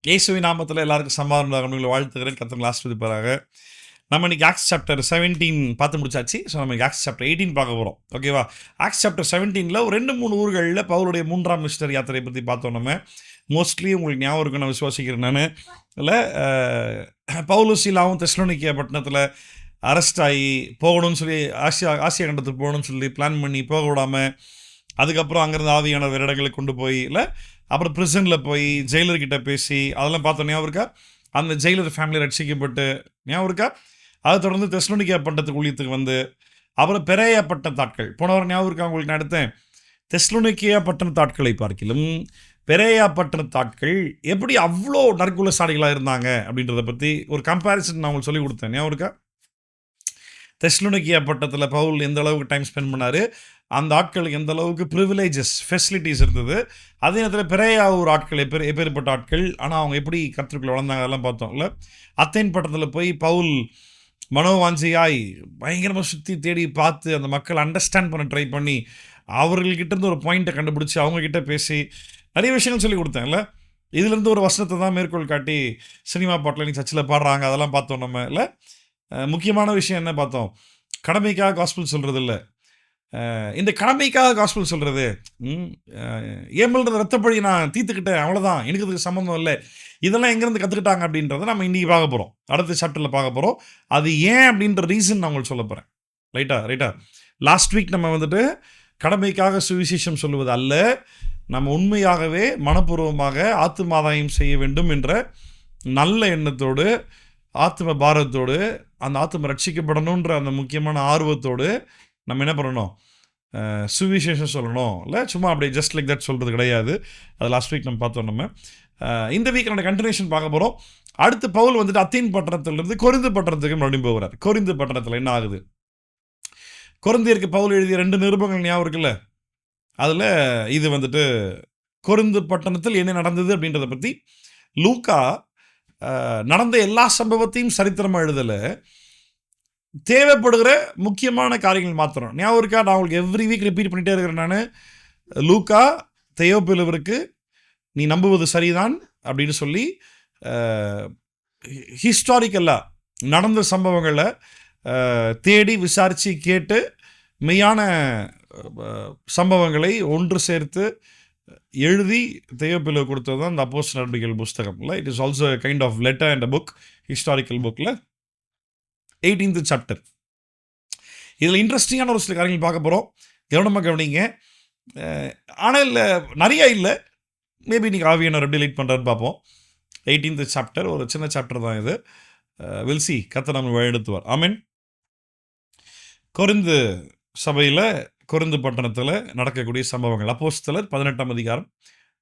இயேசுவின் நாமத்தில் எல்லாருக்கும் சமாதானம் உங்களை வாழ்த்துக்கிறேன். கர்த்தர் ஆசீர்வதிப்பாராக. நம்ம இன்னைக்கு ஆக்ஸ் சாப்டர் 17 பார்த்து முடிச்சாச்சு. ஸோ நம்ம ஆக்ஸ் சாப்டர் 18 பார்க்க போகிறோம். ஓகேவா? ஆக்ஸ் சாப்டர் 17ல் ஒரு 2-3 ஊர்களில் பவுலுடைய 3ஆம் மிஷனரி யாத்திரையை பற்றி பார்த்தோம். நம்ம மோஸ்ட்லி உங்களுக்கு ஞாபகம் இருக்குன்னு நான் விசுவாசிக்கிறேன். நான் இல்லை பவுலும் சீலாவும் தெசலோனிக்கே பட்டணத்தில் அரெஸ்ட் ஆகி போகணும்னு சொல்லி ஆசியா கண்டத்துக்கு போகணும்னு சொல்லி பிளான் பண்ணி போக விடாமல், அதுக்கப்புறம் அங்கேருந்து ஆவியான வேறு இடங்களுக்கு கொண்டு போய், இல்லை அப்புறம் ப்ரிசனில் போய் ஜெயிலர்கிட்ட பேசி அதெல்லாம் பார்த்தோம். ஞாபகம் இருக்கா? அந்த ஜெயிலர் ஃபேமிலி ரட்சிக்கப்பட்டு ஞாபகம் இருக்கா? அதை தொடர்ந்து தெசலோனிக்கே பட்டணத்துக்கு ஊழியத்துக்கு வந்து, அப்புறம் பெரேயா பட்டணத்தாட்கள் போனவர் ஞாபகம் இருக்கா உங்களுக்கு? நான் எடுத்தேன். தெசலோனிக்கே பட்டணத்தாட்களை பார்க்கிலும் பெரேயா பட்டணத்தாட்கள் எப்படி அவ்வளோ நற்குலசாலிகளாக இருந்தாங்க அப்படின்றத பற்றி ஒரு கம்பேரிசன் நான் உங்களுக்கு சொல்லி கொடுத்தேன். ஞாபகம் இருக்கா? தெசலோனிக்கே பட்டணத்தில் பவுல் எந்த அளவுக்கு டைம் ஸ்பெண்ட் பண்ணார், அந்த ஆட்களுக்கு எந்த அளவுக்கு ப்ரிவிலேஜஸ் ஃபெசிலிட்டிஸ் இருந்தது, அதே நேரத்தில் பெரேயா ஒரு ஆட்கள் எப்பேற்பட்ட ஆட்கள், ஆனால் அவங்க எப்படி கர்த்தருக்குள்ள வளர்ந்தாங்க அதெல்லாம் பார்த்தோம். இல்லை அத்தேன் பட்டணத்தில் போய் பவுல் மனோவாஞ்சியாய் பயங்கரமாக சுற்றி தேடி பார்த்து அந்த மக்கள் அண்டர்ஸ்டாண்ட் பண்ண ட்ரை பண்ணி அவர்கள்கிட்ட இருந்து ஒரு பாயிண்ட்டை கண்டுபிடிச்சி அவங்கக்கிட்ட பேசி நிறைய விஷயங்கள் சொல்லி கொடுத்தேன். இல்லை இதுலேருந்து ஒரு வசனத்தை தான் மேற்கோள் காட்டி சினிமா பாட்டில் நீ சர்ச்சில் பாடுறாங்க அதெல்லாம் பார்த்தோம். நம்ம இல்லை முக்கியமான விஷயம் என்ன பார்த்தோம்? கடமைக்காக காஸ்பிள் சொல்கிறது இல்லை, இந்த கடமைக்காக காஸ்பிள் சொல்கிறது. ஏமல்ன்ற ரத்தப்பழி நான் தீர்த்துக்கிட்டேன், அவ்வளோதான், எனக்கு அதுக்கு சம்மந்தம் இல்லை, இதெல்லாம் எங்கேருந்து கற்றுக்கிட்டாங்க அப்படின்றத நம்ம இன்றைக்கி பார்க்க போகிறோம். அடுத்த சாப்டரில் பார்க்க போகிறோம். அது ஏன் அப்படின்ற ரீசன் நான் உங்களுக்கு சொல்ல போகிறேன். ரைட்டா? லாஸ்ட் வீக் நம்ம வந்துட்டு கடமைக்காக சுவிசேஷம் சொல்லுவது அல்ல, நம்ம உண்மையாகவே மனப்பூர்வமாக ஆத்துமாதாயம் செய்ய வேண்டும் என்ற நல்ல எண்ணத்தோடு, ஆத்ம பாரத்தோடு, அந்த ஆத்ம ரட்சிக்கப்படணுன்ற அந்த முக்கியமான ஆர்வத்தோடு நம்ம என்ன பண்ணணும்? சுவிசேஷம் சொல்லணும். இல்லை சும்மா அப்படியே ஜஸ்ட் லைக் தட் சொல்கிறது கிடையாது. அது லாஸ்ட் வீக் நம்ம பார்த்தோம். நம்ம இந்த வீக் நம்ம கண்டினியூஷன் பார்க்க போகிறோம். அடுத்து பவுல் வந்துட்டு அத்தேன் பட்டணத்திலிருந்து கொரிந்து பட்டணத்துக்கு மறுபடியும் போகிறார். கொரிந்து பட்டணத்தில் என்ன ஆகுது? கொரிந்தியருக்கு பவுல் எழுதிய 2 நிருபங்கள் ஞாபகம் இருக்குல்ல? அதில் இது வந்துட்டு கொரிந்து பட்டணத்தில் என்ன நடந்தது அப்படின்றத பற்றி லூக்கா நடந்த எல்லா சம்பவத்தையும் சரித்திரமாக எழுதலை, தேவைப்படுகிற முக்கியமான காரியங்கள் மாத்திரம். ஞாபகம் இருக்கா? நான் உங்களுக்கு எவ்ரி வீக் ரிப்பீட் பண்ணிகிட்டே இருக்கிறேன். நான் லூக்கா தெயோப்பிலுவிற்கு நீ நம்புவது சரிதான் அப்படின்னு சொல்லி ஹிஸ்டாரிக்கலாக நடந்த சம்பவங்களை தேடி விசாரித்து கேட்டு மெய்யான சம்பவங்களை ஒன்று சேர்த்து எழுதி தெயோப்பிலு கொடுத்தது தான் இந்த அப்போஸ்தலர் நடவடிக்கைகள் புஸ்தகம். இல்லை it is also kind of letter and a book, historical புக்கில் 18th சாப்டர். இதில் இன்ட்ரெஸ்டிங்கான ஒரு சில காரியங்கள் பார்க்க போகிறோம். கவனமாக கவனிங்க. ஆனால் இல்லை நிறையா இல்லை, மேபி நீங்கள் ஆவியானவர் எப்படி லீட் பண்ணுறாருன்னு பார்ப்போம். 18th சாப்டர் ஒரு சின்ன சாப்டர் தான் இது. வில் சி, கர்த்தர் நம்மை வழிநடத்துவார். ஆமென். கொரிந்து சபையில் கொரிந்து பட்டணத்தில் நடக்கக்கூடிய சம்பவங்கள் அப்போஸ்தலர் 18ஆம் அதிகாரம்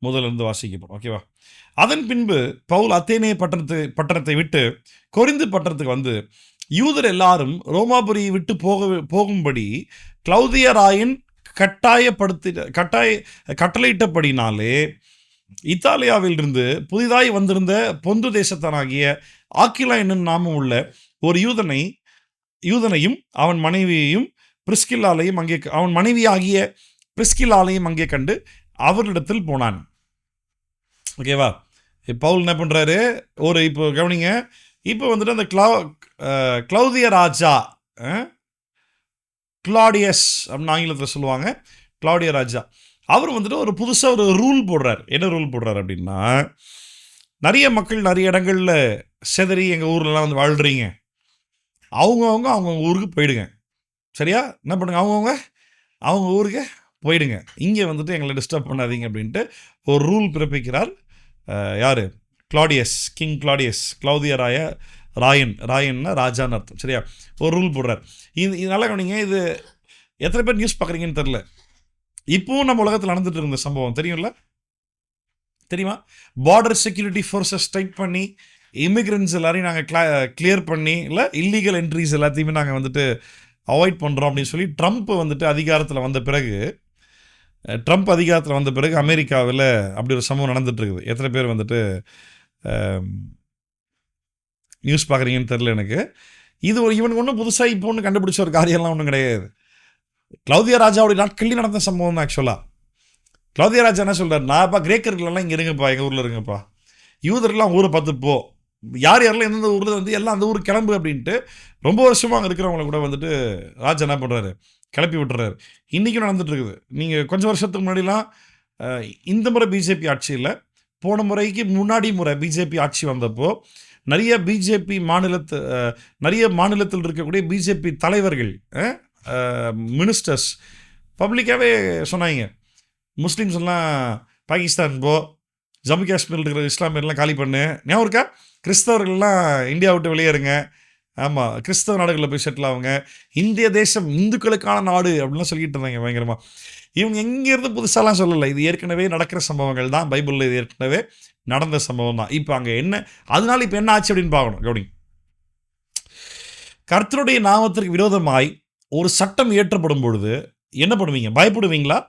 முதலிருந்து வாசிக்கப்படும். ஓகேவா? அதன் பின்பு பவுல் அத்தேனே பட்டணத்தை விட்டு கொரிந்து பட்டணத்துக்கு வந்து யூதர் எல்லாரும் ரோமாபுரியை விட்டு போகும்படி கிளவுதியராயன் கட்டளையிட்டபடினாலே இத்தாலியாவில் இருந்து புதிதாய் வந்திருந்த பொந்து தேசத்தானாகிய ஆக்கிலா என்னும் நாமம் உள்ள ஒரு யூதனையும் அவன் மனைவியையும் பிரிஸ்கில்லாலையும் அவன் மனைவியாகிய பிரிஸ்கில்லாலையும் அங்கே கண்டு அவரிடத்தில் போனான். ஓகேவா? பவுல் என்ன பண்ணுறாரு? இப்போ கவனிங்க. இப்போ வந்துட்டு அந்த கிளவுதிய ராஜா, கிளாடியஸ் அப்படின்னு ஆங்கிலத்தில் சொல்லுவாங்க, கிளாடிய ராஜா, அவர் வந்துட்டு ஒரு புதுசாக ஒரு ரூல் போடுறார். என்ன ரூல் போடுறார் அப்படின்னா, நிறைய மக்கள் நிறைய இடங்களில் செதறி எங்கள் ஊர்லலாம் வந்து வாழ்கிறீங்க, அவங்கவுங்க ஊருக்கு போயிடுங்க. சரியா? என்ன பண்ணுங்க? அவங்க ஊருக்கு போயிடுங்க, இங்கே வந்துட்டு எங்களை டிஸ்டர்ப் பண்ணாதீங்க அப்படின்ட்டு ஒரு ரூல் பிறப்பிக்கிறார். யார்? Claudius, king Claudius. ராயன்னா ராஜான்னு அர்த்தம். சரியா? ஒரு ரூல் போடுறார். இது நல்லா கவனிங்க. இது எத்தனை பேர் நியூஸ் பார்க்குறீங்கன்னு தெரில. இப்போவும் நம்ம உலகத்தில் நடந்துட்டு இருந்த சம்பவம் தெரியுமா? பார்டர் செக்யூரிட்டி ஃபோர்ஸஸ் டைப் பண்ணி இமிக்ரெண்ட்ஸ் எல்லாரையும் நாங்கள் கிளியர் பண்ணி, இல்லை இல்லீகல் என்ட்ரிஸ் எல்லாத்தையுமே நாங்கள் வந்துட்டு அவாய்ட் பண்ணுறோம் அப்படின்னு சொல்லி ட்ரம்ப் வந்துட்டு அதிகாரத்தில் வந்த பிறகு அமெரிக்காவில் அப்படி ஒரு சம்பவம் நடந்துட்டு இருக்குது. எத்தனை பேர் வந்துட்டு நியூஸ் பார்க்குறீங்கன்னு தெரில எனக்கு. இது இவனுக்கு ஒன்றும் புதுசாக இப்போ ஒன்று கண்டுபிடிச்ச ஒரு காரியம்லாம் ஒன்றும் கிடையாது. கிளவுதியா ராஜாவுடைய நாட்களில் நடந்த சம்பவம் தான். ஆக்சுவலாக கிளவுதியா ராஜா என்ன சொல்கிறார்? நான்ப்பா கிரேக்கர்களெல்லாம் இங்கே இருங்கப்பா, எங்கள் ஊரில் இருங்கப்பா, யூதர்லாம் ஊரை பார்த்து போ, யார் யாரெல்லாம் எந்தெந்த ஊரில் வந்து எல்லாம் அந்த ஊருக்கு கிளம்பு அப்படின்ட்டு ரொம்ப வருஷமாக அங்கே இருக்கிறவங்கள கூட வந்துட்டு ராஜா என்ன பண்ணுறாரு, கிளப்பி விட்டுறாரு. இன்றைக்கும் நடந்துட்டு இருக்குது. நீங்கள் கொஞ்சம் வருஷத்துக்கு முன்னாடிலாம் இந்த முறை பிஜேபி ஆட்சி இல்லை, போன முறைக்கு முன்னாடி முறை பிஜேபி ஆட்சி வந்தப்போ நிறைய பிஜேபி நிறைய மாநிலத்தில் இருக்கக்கூடிய பிஜேபி தலைவர்கள், மினிஸ்டர்ஸ் பப்ளிக்காகவே சொன்னாங்க, முஸ்லீம்ஸ் எல்லாம் பாகிஸ்தான் போ, ஜம்மு காஷ்மீரில் இருக்கிற இஸ்லாமியர்லாம் காலி பண்ணு, ஞாபகம் இருக்கா, கிறிஸ்தவர்கள்லாம் இந்தியா விட்டு வெளியேறுங்க, ஆமாம் கிறிஸ்தவ நாடுகளில் போய் செட்டில் ஆகுங்க, இந்திய தேசம் இந்துக்களுக்கான நாடு அப்படின்லாம் சொல்லிட்டு இருந்தாங்க பயங்கரமாக. இவங்க எங்கேருந்து புதுசாலாம் சொல்லலை, இது ஏற்கனவே நடக்கிற சம்பவங்கள் தான், பைபிளில் இது ஏற்கனவே நடந்த சம்பவம் தான். இப்போ அங்கே என்ன, அதனால இப்போ என்ன ஆச்சு அப்படின்னு பார்க்கணும். கவனி, கர்த்தருடைய நாமத்திற்கு விரோதமாய் ஒரு சட்டம் இயற்றப்படும் பொழுது என்ன பண்ணுவீங்க? பயப்படுவீங்களா?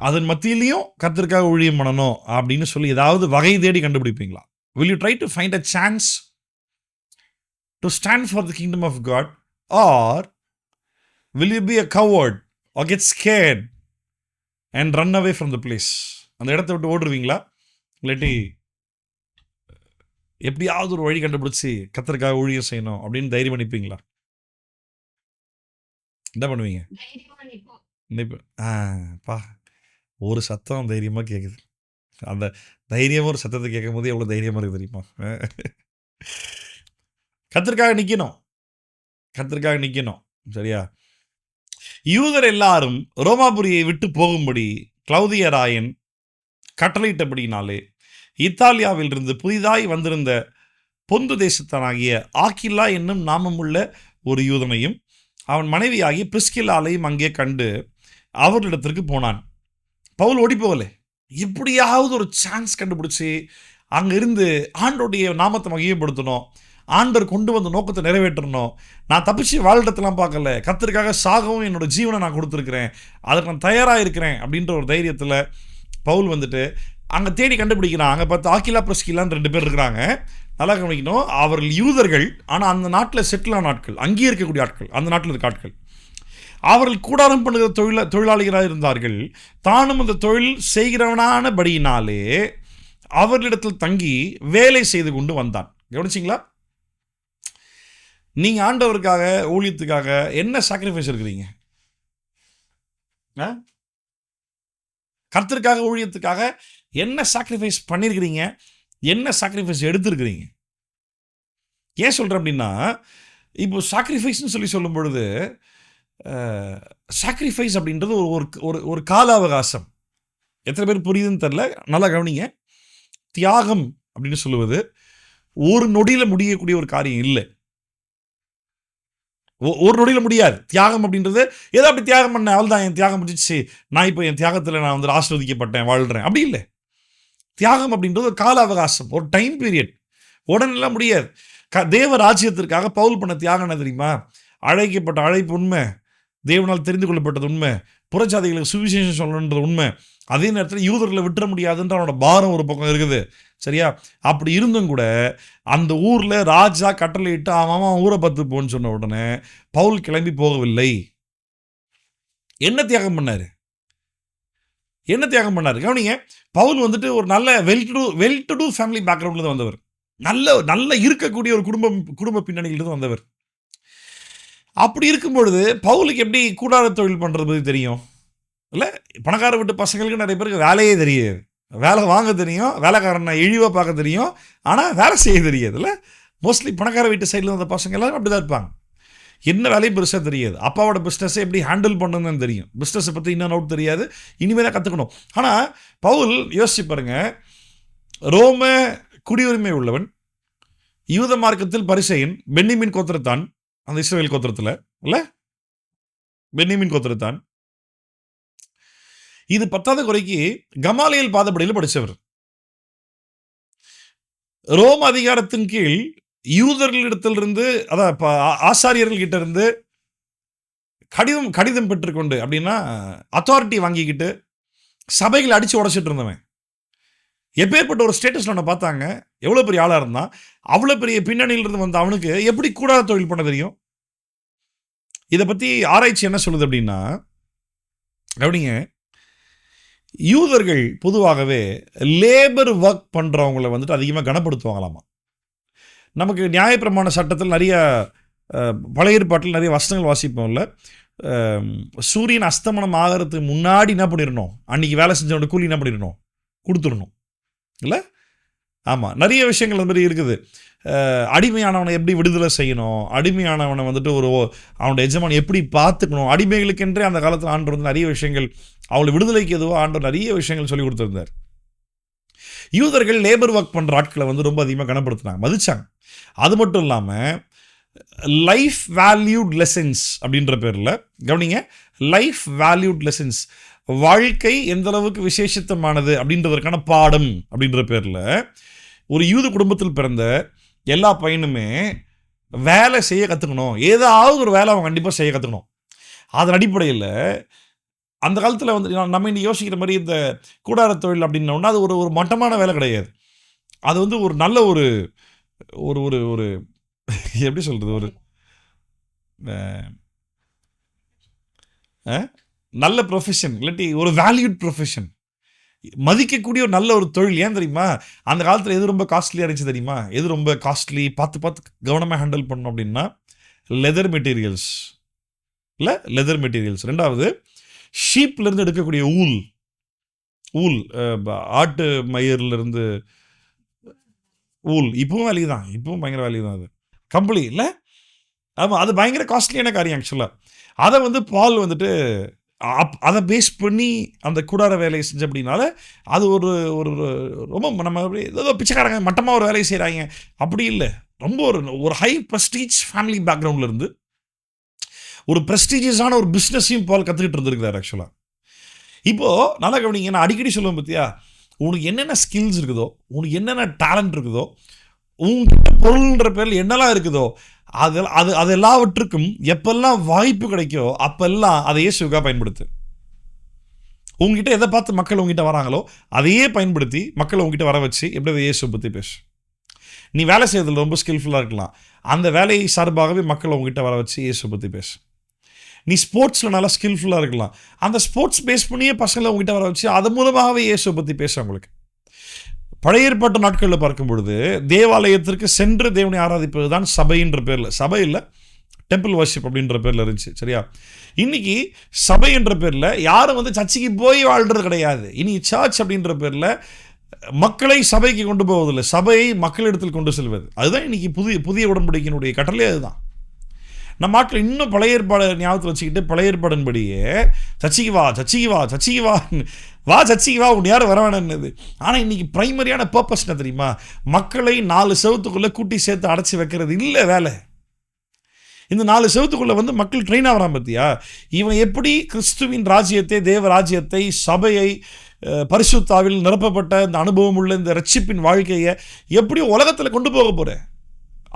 அதன் மத்தியிலையும் கர்த்தருக்காக ஊழியம் பண்ணணும் அப்படின்னு சொல்லி ஏதாவது வகை தேடி கண்டுபிடிப்பீங்களா? will you try to find a chance to stand for the kingdom of God, or will you be a coward or get scared and run away from the place? அந்த இடத்த விட்டு ஓடுவீங்களா, இல்லாட்டி எப்படியாவது ஒரு வழி கண்டுபிடிச்சி கர்த்தருக்காக ஊழியம் செய்யணும் அப்படின்னு தைரியம் அனுப்பிங்களா? என்ன பண்ணுவீங்க? பா, ஒரு சத்தம் தைரியமாக கேட்குது. அந்த தைரியமாக ஒரு சத்தத்தை கேட்கும் போது எவ்வளோ தைரியமாக இருக்குது தெரியுமா? கர்த்தருக்காக நிற்கணும், கர்த்தருக்காக நிற்கணும். சரியா? யூதர் எல்லாரும் ரோமாபுரியை விட்டு போகும்படி கிளவுதிய ராயன் கட்டளையிட்டபடினாலே இத்தாலியாவில் இருந்து புதிதாய் வந்திருந்த பொந்து தேசத்தனாகிய ஆக்கில்லா என்னும் நாமமுள்ள ஒரு யூதனையும் அவன் மனைவியாகி பிரிஸ்கில்லாலையும் அங்கே கண்டு அவர்களிடத்திற்கு போனான். பவுல் ஓடி போகலை, எப்படியாவது ஒரு சான்ஸ் கண்டுபிடிச்சி அங்கே இருந்து ஆண்டோடைய நாமத்தை மகிமைப்படுத்தணும், ஆண்டவர் கொண்டு வந்த நோக்கத்தை நிறைவேற்றணும். நான் தப்பிச்சு வாழ்றதெல்லாம் பார்க்கல, கர்த்தருக்காக சாகவும் என்னோட ஜீவனை நான் கொடுத்துருக்கிறேன், அதுக்கு நான் தயாராக இருக்கிறேன் அப்படின்ற ஒரு தைரியத்தில் பவுல் வந்துட்டு அங்கே தேடி கண்டுபிடிக்கிறான். அங்கே பார்த்து ஆக்கிலா பிரிஸ்கில்லான்னு 2 பேர் இருக்கிறாங்க. நல்லா கவனிக்கணும், அவர்கள் யூதர்கள், ஆனால் அந்த நாட்டில் செட்டிலான ஆட்கள், அங்கேயே இருக்கக்கூடிய ஆட்கள், அந்த நாட்டில் இருக்க ஆட்கள். அவர்கள் கூடாரம் பண்ணுகிற தொழிலாளிகளாக இருந்தார்கள். தானும் அந்த தொழில் செய்கிறவனானபடியினாலே அவர்களிடத்தில் தங்கி வேலை செய்து கொண்டு வந்தான். கவனிச்சிங்களா? நீங்கள் ஆண்டவருக்காக ஊழியத்துக்காக என்ன சாக்ரிஃபைஸ் இருக்கிறீங்க? கர்த்தருக்காக ஊழியத்துக்காக என்ன சாக்ரிஃபைஸ் பண்ணியிருக்கிறீங்க? என்ன சாக்ரிஃபைஸ் எடுத்துருக்கிறீங்க? ஏன் சொல்கிறேன் அப்படின்னா, இப்போ சாக்ரிஃபைஸ்ன்னு சொல்லும் பொழுது சாக்ரிஃபைஸ் அப்படின்றது ஒரு கால அவகாசம். எத்தனை பேர் புரியுதுன்னு தெரில, நல்லா கவனிங்க. தியாகம் அப்படின்னு சொல்லுவது ஒரு நொடியில் முடியக்கூடிய ஒரு காரியம் இல்லை. ஒரு நொடியில் முடியாது. தியாகம் அப்படின்றது ஏதோ அப்படி தியாகம் பண்ணேன், அவள் தான் என் தியாகம் முடிஞ்சிச்சு, நான் இப்போ என் தியாகத்தில் நான் வந்து ஆஸ்வதிக்கப்பட்டேன், வாழ்கிறேன், அப்படி இல்லை. தியாகம் அப்படின்றது ஒரு கால அவகாசம், ஒரு டைம் பீரியட். உடனெல்லாம் முடியாது. தேவ ராஜ்யத்திற்காக பவுல் பண்ண தியாகம் என்ன தெரியுமா? அழைக்கப்பட்ட அழைப்பு உண்மை, தேவனால் தெரிந்து கொள்ளப்பட்டது உண்மை, புறஜாதிகளுக்கு சுவிசேஷம் சொல்லணுன்றது உண்மை, அதே நேரத்தில் யூதர்களை விட்டுற முடியாதுன்ற அவனோட பாரம் ஒரு பக்கம் இருக்குது. சரியா? அப்படி இருந்தும் கூட அந்த ஊரில் ராஜா கட்டளையிட்டு அவன் ஊரை பார்த்து போன்னு சொன்ன உடனே பவுல் கிளம்பி போகவில்லை. என்ன தியாகம் பண்ணார்? என்ன தியாகம் பண்ணார்? கவனிங்க, பவுல் வந்துட்டு ஒரு நல்ல வெல் டு டூ ஃபேமிலி பேக்ரவுண்ட்லேருந்து வந்தவர், நல்ல இருக்கக்கூடிய ஒரு குடும்ப பின்னணியிலிருந்து வந்தவர். அப்படி இருக்கும் பொழுது பவுலுக்கு எப்படி கூடார தொழில் பண்ணுறது பற்றி தெரியும்? இல்லை, பணக்கார வீட்டு பசங்களுக்கு நிறைய பேருக்கு வேலையே தெரியாது. வேலை வாங்க தெரியும், வேலைக்காரனை இழிவாக பார்க்க தெரியும், ஆனால் வேலை செய்ய தெரியாது. இல்லை, மோஸ்ட்லி பணக்கார வீட்டு சைடில் வந்த பசங்க எல்லாரும் அப்படி தான் இருப்பாங்க. என்ன வேலையும் பெருசாக தெரியாது. அப்பாவோட பிஸ்னஸை எப்படி ஹேண்டில் பண்ணணும்னு தெரியும், பிஸ்னஸை பற்றி இன்னும் அவுட் தெரியாது, இனிமேல் தான் கற்றுக்கணும். ஆனால் பவுல் யோசிச்சு பாருங்க, ரோம குடியுரிமை உள்ளவன், யூத மார்க்கத்தில் பரிசேயன், பென்னிமின் கோத்திரத்தான், அந்த இஸ்ரவேல் கோத்திரத்தில் இல்லை, பென்னிமின் கோத்திரத்தான். இது 10வது குறைக்கு கமாலியல் பாதப்படியில் படித்தவர். ரோம அதிகாரத்தின் கீழ் யூதர்களிடத்திலிருந்து, அதான் ஆசாரியர்கள்கிட்ட இருந்து கடிதம் பெற்றுக்கொண்டு, அப்படின்னா அத்தாரிட்டி வாங்கிக்கிட்டு சபைகளை அடித்து உடச்சிட்டு இருந்தவன். எப்பேற்பட்ட ஒரு ஸ்டேட்டஸில் அவனை பார்த்தாங்க, எவ்வளோ பெரிய ஆளாக இருந்தான். அவ்வளோ பெரிய பின்னணியிலிருந்து வந்த அவனுக்கு எப்படி கூடாத தொழில் பண்ண தெரியும்? இதை பற்றி ஆராய்ச்சி என்ன சொல்லுது அப்படின்னா, கவனிங்க, யூதர்கள் பொதுவாகவே லேபர் ஒர்க் பண்ணுறவங்கள வந்துட்டு அதிகமாக கனப்படுத்துவாங்களாமா. நமக்கு நியாயப்பிரமாண சட்டத்தில் நிறைய பழைய ஏற்பாட்டில் நிறைய வசனங்கள் வாசிப்போம்ல. சூரியன் அஸ்தமனம் ஆகிறதுக்கு முன்னாடி என்ன பண்ணிடணும், அன்றைக்கி வேலை செஞ்சவனோட கூலி என்ன பண்ணிடணும், கொடுத்துடணும் இல்லை? ஆமாம், நிறைய விஷயங்கள் அந்த மாதிரி இருக்குது. அடிமையானவனை எப்படி விடுதலை செய்யணும், அடிமையானவனை வந்துட்டு அவனோட எஜமான் எப்படி பார்த்துக்கணும், அடிமைகளுக்கென்றே அந்த காலத்தில் ஆண்டவர் வந்து நிறைய விஷயங்கள், அவளை விடுதலைக்கு எதுவோ ஆண்டவர் நிறைய விஷயங்கள் சொல்லி கொடுத்துருந்தார். யூதர்கள் லேபர் ஒர்க் பண்ணுற ஆட்களை வந்து ரொம்ப அதிகமாக கனப்படுத்தினாங்க, மதிச்சாங்க. அது மட்டும் இல்லாமல் லைஃப் வேல்யூட் லெசன்ஸ் அப்படின்ற பேரில், கவனிங்க, லைஃப் வேல்யூட் லெசன்ஸ், வாழ்க்கை எந்த அளவுக்கு விசேஷத்தமானது அப்படின்றதற்கான பாடம் அப்படின்ற பேரில் ஒரு யூத குடும்பத்தில் பிறந்த எல்லா பையனுமே வேலை செய்ய கற்றுக்கணும். ஏதாவது ஒரு வேலை அவன் கண்டிப்பாக செய்ய கற்றுக்கணும். அதன் அடிப்படையில் அந்த காலத்தில் வந்து நம்ம இன்னைக்கு யோசிக்கிற மாதிரி இந்த கூடார தொழில் அப்படின்னோன்னா அது ஒரு மட்டமான வேலை கிடையாது. அது வந்து ஒரு நல்ல ஒரு ஒரு ஒரு ஒரு எப்படி சொல்கிறது, ஒரு நல்ல ப்ரொஃபஷன், இல்லாட்டி ஒரு வேல்யூட் ப்ரொஃபஷன், மதிக்கக்கூடிய ஒரு நல்ல ஒரு தொழில். ஏன் தெரியுமா, அந்த காலத்தில் எது ரொம்ப காஸ்ட்லியாக இருந்துச்சு தெரியுமா, எது ரொம்ப காஸ்ட்லி, பார்த்து கவனமாக ஹேண்டில் பண்ணணும் அப்படின்னா லெதர் மெட்டீரியல்ஸ், இல்லை லெதர் மெட்டீரியல்ஸ். ரெண்டாவது ஷீப்லேருந்து எடுக்கக்கூடிய ஊல், ஆட்டு மயிர்லேருந்து ஊல், இப்பவும் வேல்யூ தான், இப்பவும் பயங்கர வேல்யூ தான். அது கம்பளி இல்லை, ஆமாம், அது பயங்கர காஸ்ட்லியான காரியம் ஆக்சுவலாக. அதை வந்து பால் வந்துட்டு அதை பேஸ் பண்ணி அந்த கூடார வேலையை செஞ்ச அப்படின்னால அது ஒரு ஒரு ரொம்ப நம்ம ஏதோ பிச்சைக்காரங்க மட்டமாக ஒரு வேலையை செய்கிறாங்க அப்படி இல்லை. ரொம்ப ஒரு ஹை ப்ரெஸ்டீஜ் ஃபேமிலி பேக்ரவுண்ட்லேருந்து ஒரு ப்ரெஸ்டீஜியஸான ஒரு பிஸ்னஸையும் பால் கற்றுக்கிட்டு இருந்திருக்கிறார் ஆக்சுவலாக. இப்போது நல்லா கவனிங்க, நான் அடிக்கடி சொல்லுவேன் பார்த்தியா, உனக்கு என்னென்ன ஸ்கில்ஸ் இருக்குதோ, உனக்கு என்னென்ன டேலண்ட் இருக்குதோ, உங்ககிட்ட பொருள்ன்ற பேரில் என்னெல்லாம் இருக்குதோ அது எல்லாவற்றுக்கும் எப்பெல்லாம் வாய்ப்பு கிடைக்கோ அப்பெல்லாம் அதை இயேசுவுக்காக பயன்படுத்து. உங்ககிட்ட எதை பார்த்து மக்கள் உங்ககிட்ட வராங்களோ அதையே பயன்படுத்தி மக்களை உங்ககிட்ட வர வச்சு எப்படி இயேசுவை பற்றி பேசு. நீ வேலை செய்யறதுல ரொம்ப ஸ்கில்ஃபுல்லாக இருக்கலாம், அந்த வேலையை சார்பாகவே மக்களை உங்ககிட்ட வர வச்சு இயேசுவை பற்றி பேசு. நீ ஸ்போர்ட்ஸில் நல்லா ஸ்கில்ஃபுல்லாக இருக்கலாம், அந்த ஸ்போர்ட்ஸ் பேஸ் பண்ணியே பசங்களை உங்ககிட்ட வர வச்சு அது மூலமாகவே இயேசுவை பற்றி பேச. உங்களுக்கு பழைய ஏற்பாட்டு நாட்களில் பார்க்கும் பொழுது தேவாலயத்திற்கு சென்று தேவனை ஆராதிப்பது தான் சபைன்ற பேரில், சபை இல்லை டெம்பிள் வர்ஷிப் அப்படின்ற பேரில் இருந்துச்சு, சரியா? இன்னைக்கு சபை என்ற பேரில் யாரும் வந்து சர்ச்சுக்கு போய் வாழ்கிறது கிடையாது. இனி சர்ச் அப்படின்ற பேரில் மக்களை சபைக்கு கொண்டு போவதில்லை, சபையை மக்களிடத்தில் கொண்டு செல்வது. அதுதான் இன்னைக்கு புதிய உடன்படிக்கையினுடைய கட்டளை. அதுதான் நம்ம நாட்டில் இன்னும் பழைய ஏற்பாடு ஞாபகத்தில் வச்சுக்கிட்டு பழைய ஏற்பாடுன்படியே சர்ச்சைக்கு வா உன் யாரும் வர வேணும்னது. ஆனால் இன்றைக்கி ப்ரைமரியான பர்பஸ் என்ன தெரியுமா, மக்களை 4 செவத்துக்குள்ளே கூட்டி சேர்த்து அடைச்சி வைக்கிறது இல்லை வேலை. இந்த 4 செவத்துக்குள்ளே வந்து மக்கள் ட்ரெயின் ஆகிறான் பார்த்தியா. இவன் எப்படி கிறிஸ்துவின் ராஜ்யத்தை, தேவ ராஜ்யத்தை, சபையை, பரிசுத்தாவில் நிரப்பப்பட்ட இந்த அனுபவம் உள்ள இந்த ரட்சிப்பின் வாழ்க்கையை எப்படி உலகத்தில் கொண்டு போக போகிற,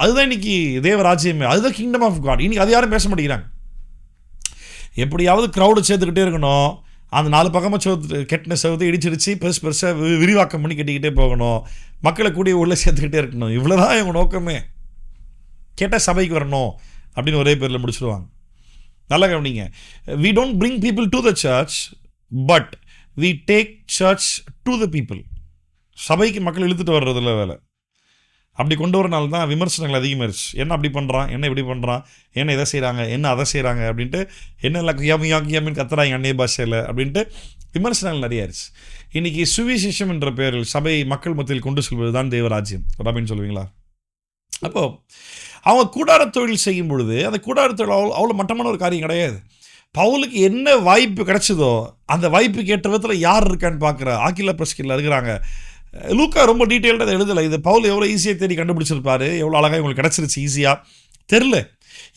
அதுதான் இன்னைக்கு தேவராஜ்யமே, அதுதான் கிங்டம் ஆஃப் காட். இன்னைக்கு அது யாரும் பேச மாட்டேங்கிறாங்க. எப்படியாவது க்ரௌடு சேர்த்துக்கிட்டே இருக்கணும், அந்த 4 பக்கமாக கெட்டின செவத்தை இடிச்சிடிச்சு பெருசாக விரிவாக்கம் பண்ணி கட்டிக்கிட்டே போகணும், மக்களை கூடிய உள்ளே சேர்த்துக்கிட்டே இருக்கணும். இவ்வளோதான் இவங்க நோக்கமே. கேட்டால் சபைக்கு வரணும் அப்படின்னு ஒரே பேரில் முடிச்சுடுவாங்க. நல்லா கவனிங்க, we don't bring people to the church but we take church to the people. சபைக்கு மக்கள் இழுத்துட்டு வர்றதில்ல வேலை. அப்படி கொண்டு வரனால தான் விமர்சனங்கள் அதிகமாகிடுச்சு. என்ன அப்படி பண்ணுறான், என்ன இப்படி பண்ணுறான், என்ன இதை செய்கிறாங்க, என்ன அதை செய்கிறாங்க அப்படின்ட்டு, என்ன இல்லை கியாமின்னு கத்துறாங்க அந்நிய பாஷையில் அப்படின்ட்டு விமர்சனங்கள் நிறையாயிருச்சு. இன்றைக்கி சுவிசேஷம் என்ற பெயரில் சபை மக்கள் மத்தியில் கொண்டு செல்வது தான் தேவராஜ்யம் அப்படின்னு சொல்லுவீங்களா? அப்போது அவங்க கூடார தொழில் செய்யும் பொழுது அந்த கூடார தொழில் அவ்வளோ மட்டமான ஒரு காரியம் கிடையாது. பவுலுக்கு என்ன வாய்ப்பு கிடைச்சதோ அந்த வாய்ப்புக்கு ஏற்ற விதத்தில் யார் இருக்கான்னு பார்க்குற ஆக்கிலா பிரஸ்கில் இருக்கிறாங்க. லூக்கா ரொம்ப டீட்டெயில்டாக எழுதலை. இது பவுல் எவ்வளோ ஈஸியாக தேடி கண்டுபிடிச்சிருப்பாரு, எவ்வளோ அழகாக இவங்களுக்கு கிடச்சிருச்சு ஈஸியாக தெரில,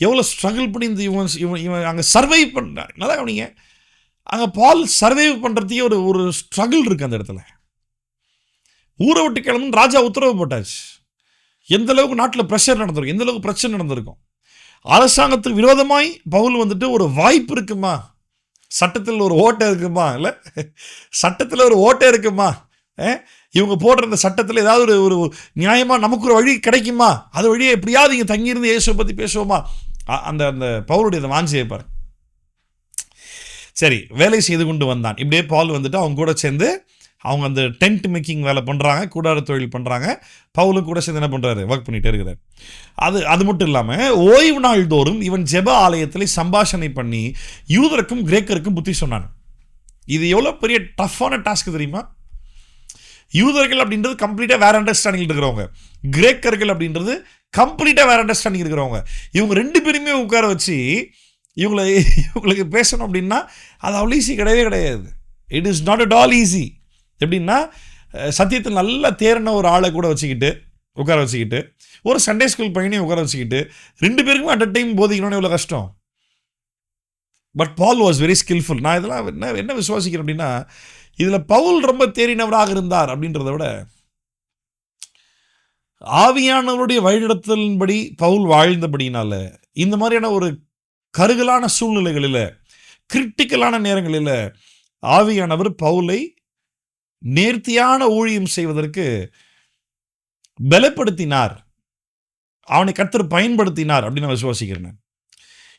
எவ்வளோ ஸ்ட்ரகிள் பண்ணி இந்த இவன் அங்கே சர்வைவ் பண்ண. நல்லா கவனிங்க, அங்கே பால் சர்வைவ் பண்ணுறதுக்கே ஒரு ஸ்ட்ரகிள் இருக்குது அந்த இடத்துல. ஊரை விட்டு கிளம்புன்னு ராஜா உத்தரவு போட்டாச்சு. எந்த அளவுக்கு நாட்டில் ப்ரெஷர் நடந்திருக்கும், எந்த அளவுக்கு பிரச்சனை நடந்திருக்கும். அரசாங்கத்துக்கு விரோதமாய் பவுல் வந்துட்டு ஒரு வாய்ப்பு இருக்குமா, சட்டத்தில் ஒரு ஓட்டை இருக்குமா, இல்லை சட்டத்தில் ஒரு ஓட்டை இருக்குமா, இவங்க போடுற இந்த சட்டத்தில் ஏதாவது ஒரு நியாயமாக நமக்கு ஒரு வழி கிடைக்குமா, அது வழியே எப்படியாவது இங்கே தங்கியிருந்து இயேசுவை பற்றி பேசுவோமா, அந்த பவுலுடைய வாஞ்சியை பாரு. சரி, வேலை செய்து கொண்டு வந்தான். இப்படியே பவுல் வந்துட்டு அவங்க கூட சேர்ந்து அவங்க அந்த டென்ட் மேக்கிங் வேலை பண்ணுறாங்க, கூடார தொழில் பண்ணுறாங்க. பவுலும் கூட சேர்ந்து என்ன பண்ணுறாரு, ஒர்க் பண்ணிகிட்டே இருக்கிறார். அது மட்டும் இல்லாமல் ஓய்வு நாள் தோறும் இவன் ஜெப ஆலயத்தில் சம்பாஷணை பண்ணி யூதருக்கும் கிரேக்கருக்கும் புத்தி சொன்னான். இது எவ்வளோ பெரிய டஃப்பான டாஸ்க் தெரியுமா? யூதர்கள் அப்படின்றது கம்ப்ளீட்டாக வேற அண்டர்ஸ்டாண்டிங் இருக்கிறவங்க, கிரேக்கர்கள் அப்படின்றது கம்ப்ளீட்டாக வேற அண்டர்ஸ்டாண்டிங் இருக்கிறவங்க. இவங்க ரெண்டு பேருமே உட்கார வச்சு இவங்களுக்கு பேசணும் அப்படின்னா அது அவ்வளோ ஈஸி கிடையவே கிடையாது. It is not at all easy. எப்படின்னா சத்தியத்தில் நல்லா தேர்ன ஒரு ஆளை கூட உட்கார வச்சுக்கிட்டு ஒரு சண்டே ஸ்கூல் பையனையும் உட்கார வச்சுக்கிட்டு ரெண்டு பேருக்குமே அட் அ டைம் போதிக்கணும்னு எவ்வளோ கஷ்டம். But Paul was very skilful. நான் இதெல்லாம் என்ன விசுவாசிக்கிறேன் அப்படின்னா, இதில் பவுல் ரொம்ப தேறினவராக இருந்தார் அப்படின்றத விட ஆவியானவருடைய வழிநடத்தலின்படி பவுல் வாழ்ந்தபடினால இந்த மாதிரியான ஒரு கருகலான சூழ்நிலைகளில், கிரிட்டிக்கலான நேரங்களில் ஆவியானவர் பவுலை நேர்த்தியான ஊழியம் செய்வதற்கு பலப்படுத்தினார், அவனை கர்த்தர் பயன்படுத்தினார் அப்படின்னு நான் விசுவாசிக்கிறேன்.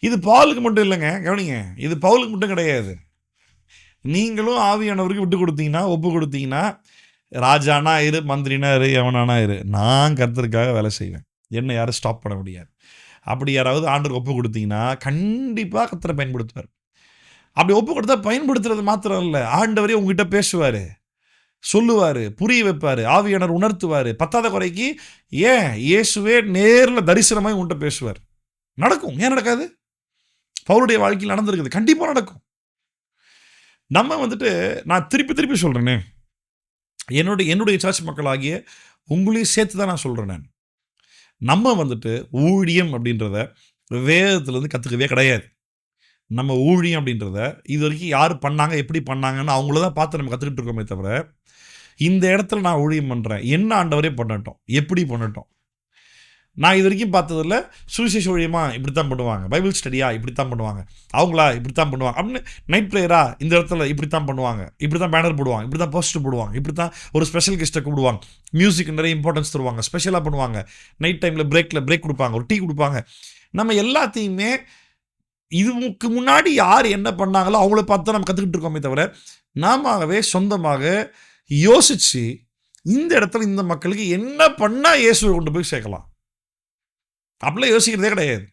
இது பவுலுக்கு மட்டும் இல்லைங்க, கவனிங்க, இது பவுலுக்கு மட்டும் கிடையாது. நீங்களும் ஆவியானவருக்கு விட்டு கொடுத்தீங்கன்னா, ஒப்பு கொடுத்தீங்கன்னா, ராஜானா இரு, மந்திரினா இரு, எவனானா இரு, நான் கர்த்தருக்காக வேலை செய்வேன், என்னை யாரும் ஸ்டாப் பண்ண முடியாது. அப்படி யாராவது ஆண்டருக்கு ஒப்பு கொடுத்தீங்கன்னா கண்டிப்பாக கர்த்தரை பயன்படுத்துவார். அப்படி ஒப்பு கொடுத்தா பயன்படுத்துறது மாத்திரம் இல்லை, ஆண்டவரே உங்ககிட்ட பேசுவார், சொல்லுவார், புரிய வைப்பார், ஆவியானவர் உணர்த்துவார். பத்தாத குறைக்கு இயேசுவே நேரில் தரிசனமாய் உங்கள்கிட்ட பேசுவார். நடக்கும். ஏன் நடக்காது? பவுலுடைய வாழ்க்கையில் நடந்திருக்குது, கண்டிப்பாக நடக்கும். நம்ம வந்துட்டு நான் திருப்பி சொல்கிறேனே, என்னுடைய சர்ச் மக்களாகிய உங்களையும் சேர்த்து தான் நான் சொல்கிறேன். நம்ம வந்துட்டு ஊழியம் அப்படின்றத வேதத்துலேருந்து கற்றுக்கவே கிடையாது. நம்ம ஊழியம் அப்படின்றத இது வரைக்கும் யார் பண்ணாங்க, எப்படி பண்ணாங்கன்னு அவங்கள தான் பார்த்து நம்ம கற்றுக்கிட்டு இருக்கோமே தவிர, இந்த இடத்துல நான் ஊழியம் பண்ணுறேன், என்ன ஆண்டவரே பண்ணட்டும், எப்படி பண்ணட்டும், நான் இது வரைக்கும் பார்த்ததில்ல. சுவிசேஷ ஊழியமா இப்படி தான் பண்ணுவாங்க, பைபிள் ஸ்டடியா இப்படி தான் பண்ணுவாங்க, அவங்களா இப்படி தான் பண்ணுவாங்க அப்படின்னு, நைட் ப்ரேயரா இந்த இடத்துல இப்படி தான் பண்ணுவாங்க, இப்படி தான் பேனர் போடுவாங்க, இப்படி தான் போஸ்டர் போடுவாங்க, இப்படி தான் ஒரு ஸ்பெஷல் கெஸ்ட்டை கூப்பிடுவாங்க, மியூசிக் நிறைய இம்பார்ட்டன்ஸ் தருவாங்க, ஸ்பெஷலாக பண்ணுவாங்க, நைட் டைமில் பிரேக் கொடுப்பாங்க, ஒரு டீ கொடுப்பாங்க. நம்ம எல்லாத்தையுமே இதுக்கு முன்னாடி யார் என்ன பண்ணாங்களோ அவங்கள பார்த்து தான் நம்ம கற்றுக்கிட்டு இருக்கோமே தவிர, நாமவே சொந்தமாக யோசித்து இந்த இடத்துல இந்த மக்களுக்கு என்ன பண்ணால் இயேசுவை கொண்டு போய் சேர்க்கலாம் அப்படிலாம் யோசிக்கிறதே கிடையாது.